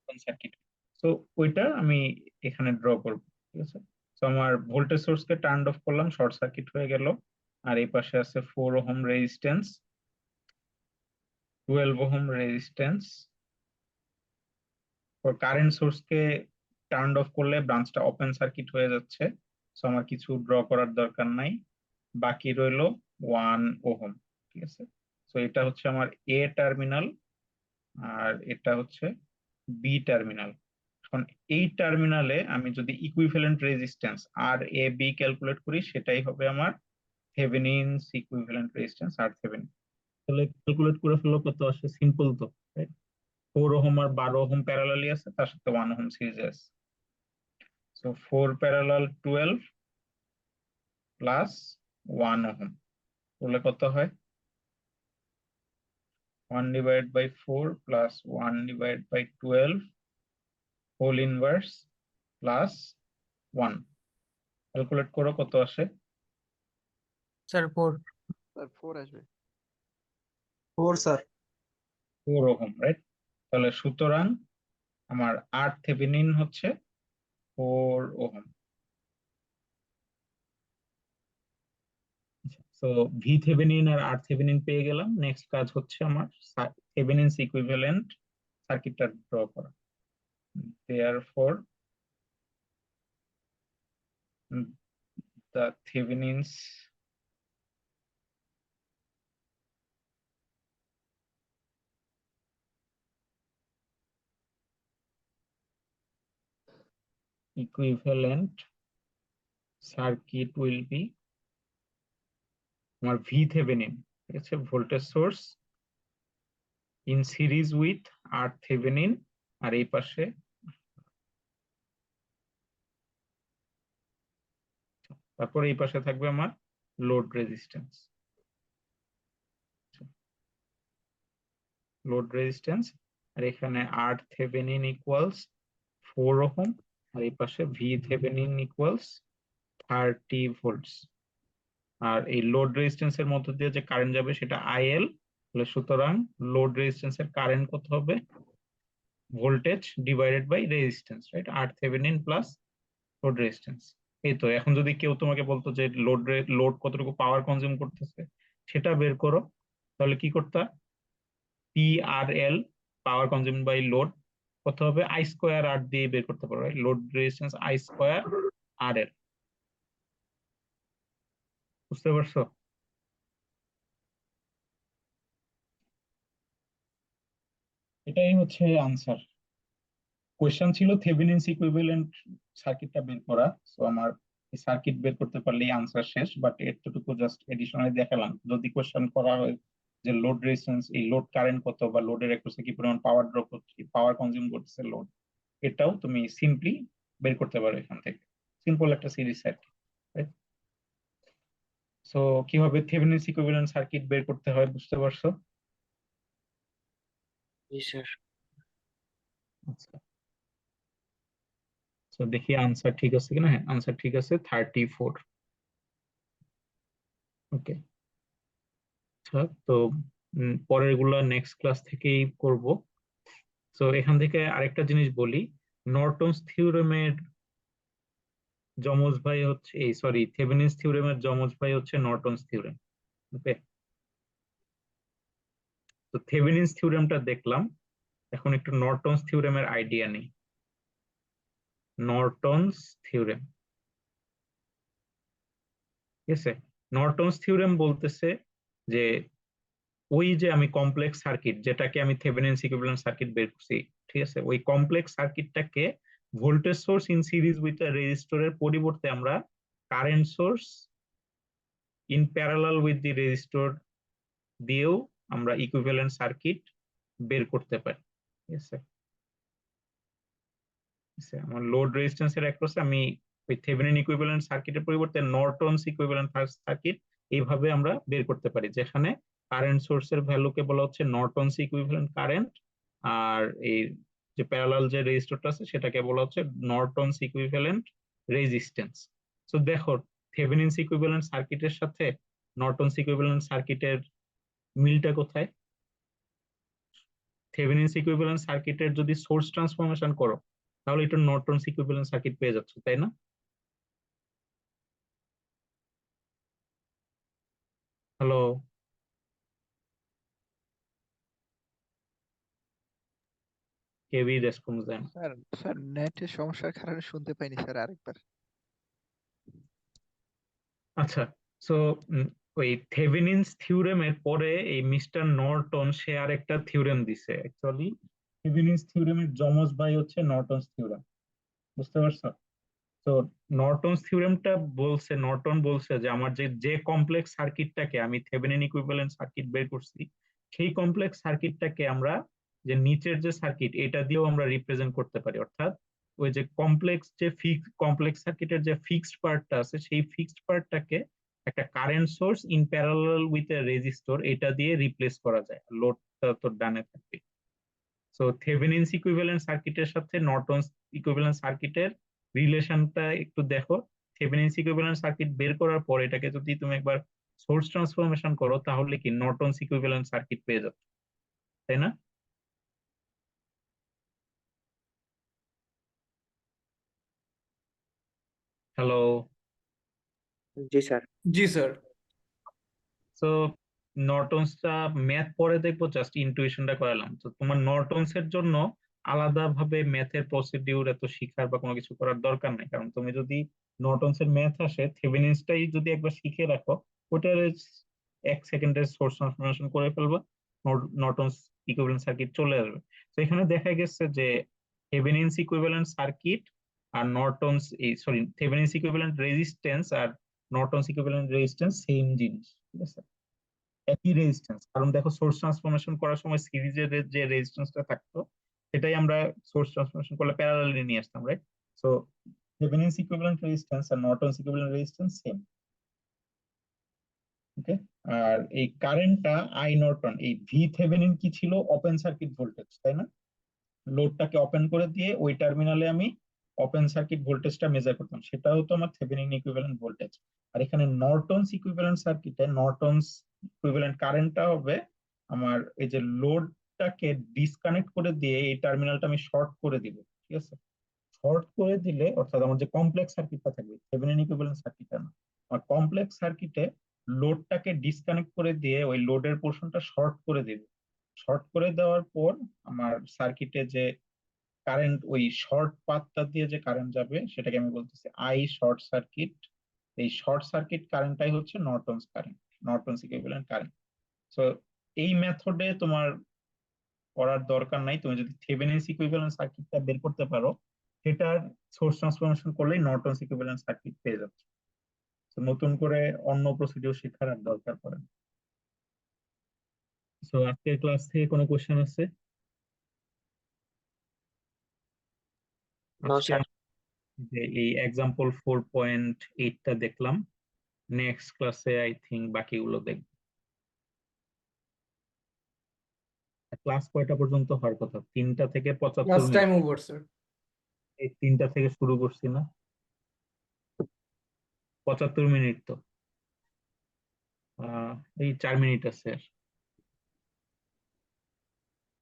open circuit so ওইটা আমি এখানে ড্র করব ঠিক আছে তো আমার ভোল্টেজ সোর্সকে টার্ন অফ করলাম শর্ট সার্কিট হয়ে গেল আর এই পাশে আছে 4 ohm resistance 12 ohm resistance current সোর্সকে টার্ন অফ করলে ব্রাঞ্চটা ওপেন সার্কিট হয়ে যাচ্ছে সো আমার কিছু ড্র করার দরকার নাই বাকি রইলো 1 ওহম ঠিক আছে সো এটা হচ্ছে আমার এ টার্মিনাল আর এটা হচ্ছে বি টার্মিনাল এখন এই টার্মিনালে আমি যদি equivalent resistance R A B calculate করি, সেটাই হবে আমার Thevenin's equivalent resistance R Thevenin. তাহলে ক্যালকুলেট করে ফেলো কত আসে, সিম্পল তো, রাইট? 4 ওহম আর 12 ওহম প্যারালালি আছে, তার সাথে 1 ওহম সিরিজে আছে। সো 4 প্যারালাল 12 প্লাস 1 ওহম তাহলে কত হয়? 1 divided by 4 plus 1 divided by 12 whole inverse plus 1। Calculate করো কত আসে। স্যার 4। স্যার 4 আসবে। 4 স্যার। 4 ohm, right? তাহলে সুতরাং আমার আর থেভেনিন হচ্ছে 4 ওহম। তো ভি থেভেনিন আর আর থেভেনিন পেয়ে গেলাম। নেক্সট কাজ হচ্ছে আমার থেভেনিনস ইকুইভ্যালেন্ট সার্কিটটা ড্র করা। Therefore the Thevenin's equivalent circuit will be আমার ভি থেভেনিন, ঠিক আছে, voltage source in series with R Thevenin, আর এই পাশে তারপর এই পাশে থাকবে আমার লোড রেজিস্ট্যান্স। লোড রেজিস্ট্যান্স আর এখানে আর থেভেনিন ইকুয়ালস 4 ওহম, আর এই পাশে ভি থেভেনিন ইকুয়ালস 30 ভোল্টস। আর এই লোড রেজিস্ট্যান্স এর মধ্য দিয়ে যে কারেন্ট যাবে সেটা আইএল। সুতরাং লোড রেজিস্ট্যান্স এর কারেন্ট কত হবে? Voltage divided by resistance, right? R Thevenin plus load resistance. এই তো, এখন যদি কেউ তোমাকে বলতো যে লোড কতটুকু পাওয়ার কনজিউম করতেছে সেটা বের করো, তাহলে কি করতে? P R L, power consume by load, কত হবে? আই স্কোয়ার আর দিয়ে বের করতে পারো, load resistance I square R L. বুঝতে পারছো? এটাই হচ্ছে আনসার। কোয়েশ্চেন ছিল থেভেনিনস ইকুইভ্যালেন্ট সার্কিটটা বের করা। সো আমার এই সার্কিট বের করতে পারলেই আনসার শেষ, বাট এতটুকু জাস্ট এডিশনালি দেখালাম। যদি কোয়েশ্চেন করা হয় যে লোড রেজিস্ট্যান্স, এই লোড কারেন্ট কত বা লোডের অ্যাক্রসে কি পরিমাণ পাওয়ার ড্রপ হচ্ছে, পাওয়ার কনজিউম করতেছে লোড, এটাও তুমি সিম্পলি বের করতে পারো এখান থেকে। সিম্পল একটা সিরিজ সার্কিট, রাইট? সো কিভাবে থেভেনিনস ইকুইভ্যালেন্ট সার্কিট বের করতে হয় বুঝতে পারছো? জি স্যার। আচ্ছা, তো দেখি আনসার ঠিক আছে কিনা। হ্যাঁ, আনসার ঠিক আছে, 34। ওকে, আচ্ছা। তো পরের গুলা নেক্সট ক্লাস থেকেই করব। তো এখান থেকে আরেকটা জিনিস বলি, নর্টনস থিওরেমের যমজ ভাই হচ্ছে, এই সরি, থেভেনিনস থিওরেমের যমজ ভাই হচ্ছে নর্টনস থিওরেম। ওকে, তো থেভেনিনস থিওরেমটা দেখলাম, এখন একটু নর্টনস থিওরেমের আইডিয়া নেই। নর্টনস থিওরেম, ঠিক আছে? নর্টনস থিওরেম বলতেছে যে ওই যে আমি কমপ্লেক্স সার্কিট যেটাকে আমি থেভেনিনস ইকুইভ্যালেন্ট সার্কিট বের করছি, ঠিক আছে, ওই কমপ্লেক্স সার্কিটটাকে voltage source in series with a রেজিস্টরের পরিবর্তে আমরা current source in parallel with the resistor দিয়েও আমরা ইকুইভ্যালেন্ট সার্কিট বের করতে পারি, ঠিক আছে? আমার লোড রেজিস্ট্যান্স এর অ্যাক্রসে আমি ওই থেভেনিন ইকুইভ্যালেন্ট সার্কিটের পরিবর্তে নর্টনস ইকুইভ্যালেন্ট সার্কিট এইভাবে আমরা বের করতে পারি, যেখানে কারেন্ট সোর্সের ভ্যালুকে বলা হচ্ছে নর্টনস ইকুইভ্যালেন্ট কারেন্ট, আর এই যে প্যারালাল যে রেজিস্টরটা আছে সেটাকে বলা হচ্ছে নর্টনস ইকুইভ্যালেন্ট রেজিস্ট্যান্স। সো দেখো, থেভেনিনস ইকুইভ্যালেন্ট সার্কিটের সাথে নর্টনস ইকুইভ্যালেন্ট সার্কিটের মিলটা কোথায়? থেভেনিনস ইকুইভ্যালেন্ট সার্কিটের যদি সোর্স ট্রান্সফরমেশন করো তাহলে এটা নর্টনস ইকুইভ্যালেন্ট সার্কিট পেয়ে যাচ্ছ, তাই না? হ্যালো, কেউই রেসপন্স দেয় না। স্যার স্যার নেটের সমস্যার কারণে শুনতে পাইনি স্যার, আরেকবার। আচ্ছা, সো ওই থেভেনিনস থিওরেমের পরে এই মিস্টার নর্টন সে আরেকটা থিওরেম দিছে। অ্যাকচুয়ালি থেভেনিনস থিওরেমের যমজ ভাই হচ্ছে নর্টনস থিওরেম, বুঝতে পারছো? তো নর্টনস থিওরেমটা বলছে, নর্টন বলছে যে আমার যে যে কমপ্লেক্স সার্কিটটাকে আমি থেভেনিন ইকুইভ্যালেন্ট সার্কিট বের করছি, সেই কমপ্লেক্স সার্কিটটাকে আমরা যে নিচের যে সার্কিট এটা দিয়েও আমরা রিপ্রেজেন্ট করতে পারি। অর্থাৎ ওই যে কমপ্লেক্স যে কমপ্লেক্স সার্কিটের যে ফিক্সড পার্টটা আছে, সেই ফিক্সড পার্টটাকে একটা current source in parallel with a resistor এটা দিয়ে রিপ্লেস করা যায়, লোডটা তো ডানে থাকবে। সো থেভেনিনস ইকুইভ্যালেন্ট সার্কিটের সাথে নর্টনস ইকুইভ্যালেন্ট সার্কিটের রিলেশনটা একটু দেখো। থেভেনিনস ইকুইভ্যালেন্ট সার্কিট বের করার পর এটাকে যদি তুমি একবার সোর্স ট্রান্সফরমেশন করো তাহলে কি নর্টনস ইকুইভ্যালেন্ট সার্কিট পেয়ে যাবে, তাই না? হ্যালো। জি স্যার। জি স্যার। সো নর্টনসটা ম্যাথ পরে দেখবো, জাস্ট ইনটুইশনটা করালাম। তো তোমার নর্টনস এর জন্য আলাদাভাবে ম্যাথের প্রসিডিউর এত শিখার বা কোনো কিছু করার দরকার নাই, কারণ তুমি যদি নর্টনস এর ম্যাথ আসে থেভেনিনসটাই যদি একবার শিখে রাখো, ওটার 1 সেকেন্ডের সোর্স ট্রান্সফরমেশন করে ফেলবা, নর্টনস ইকুইভ্যালেন্ট সার্কিট চলে আসবে। তো এখানে দেখা গেছে যে থেভেনিনস ইকুইভ্যালেন্ট সার্কিট আর নর্টনস সরি থেভেনিনস ইকুইভ্যালেন্ট রেজিস্ট্যান্স আর নর্টনস ইকুইভ্যালেন্ট রেজিস্ট্যান্স সেম জিনিস, ঠিক আছে? একই রেজিস্ট্যান্স, কারণ দেখো সোর্স ট্রান্সফরমেশন করার সময় সিরিজের যে রেজিস্ট্যান্সটা থাকতো সেটাই আমরা সোর্স ট্রান্সফরমেশন করলে প্যারালালি নিয়ে আসতাম, রাইট? সো থেভেনিনস ইকুইভ্যালেন্ট রেজিস্ট্যান্স আর নর্টনস ইকুইভ্যালেন্ট রেজিস্ট্যান্স সেম, ওকে? আর এই কারেন্টটা আই নর্টন, এই ভি থেভেনিন কি ছিল? ওপেন সার্কিট ভোল্টেজ, তাই না? লোডটাকে ওপেন করে দিয়ে ওই টার্মিনালে আমি ওপেন সার্কিট ভোল্টেজটা মেজার করতাম, সেটাও তো আমার থেভেনিন ইকুইভ্যালেন্ট ভোল্টেজ। আর এখানে নর্টনস ইকুইভ্যালেন্ট সার্কিটে নর্টনস ইকুইভ্যালেন্ট কারেন্টটা হবে আমার এই যে লোডটাকে ডিসকানেক্ট করে দিয়ে এই টার্মিনালটা আমি শর্ট করে দিব, ঠিক আছে? শর্ট করে দিলে অর্থাৎ আমার যে কমপ্লেক্স সার্কিটটা থাকবে, থেভেনিন ইকুইভ্যালেন্ট সার্কিটটা না, আমার কমপ্লেক্স সার্কিটে লোডটাকে ডিসকানেক্ট করে দিয়ে ওই লোডের পোর্শনটা শর্ট করে দিব। শর্ট করে দেওয়ার পর আমার সার্কিটে যে কারেন্ট, ওই শর্ট পাথটা দিয়ে যে কারেন্ট যাবে সেটাকে আমি বলতেছি আই শর্ট সার্কিট। এই শর্ট সার্কিট কারেন্টটাই হচ্ছে নর্টনস কারেন্ট, নর্টনস ইকুইভ্যালেন্ট কারেন্ট। সো এই মেথডে তোমার করার দরকার নাই, তুমি যদি থেভেনিনস ইকুইভ্যালেন্ট সার্কিটটা বের করতে পারো সেটার সোর্স ট্রান্সফরমেশন করলেই নর্টনস ইকুইভ্যালেন্ট সার্কিট পেয়ে যাচ্ছে। তো নতুন করে অন্য প্রসিডিউর শেখার আর দরকার পড়ে না। সো আজকের ক্লাস থেকে কোনো কোশ্চেন আছে? নো আজকে স্যার। যে এই এক্সাম্পল 4.8টা দেখলাম, নেক্সট ক্লাসে আই থিংক বাকিগুলো দেখব। ক্লাস কয়টা পর্যন্ত হওয়ার কথা? 3টা থেকে 75 last minute. Time over sir. এই 3টা থেকে শুরু করছি না, 75 মিনিট তো আহ এই 4 মিনিট আছে আর।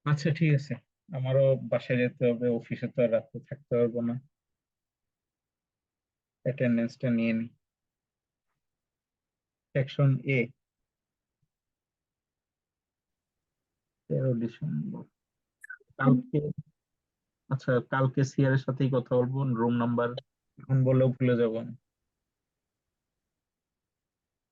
আচ্ছা ঠিক আছে, আমারও বাসায় যেতে হবে, অফিসে তো আর রাতে থাকতে পারবো না, অ্যাটেন্ডেন্সটা নিয়ে নি। সেকশন এ, 13 ডিসেম্বর। কালকে, আচ্ছা কালকে সিআর এর সাথেই কথা বলবো, রুম নাম্বার এখন বললেও ভুলে যাবো আমি।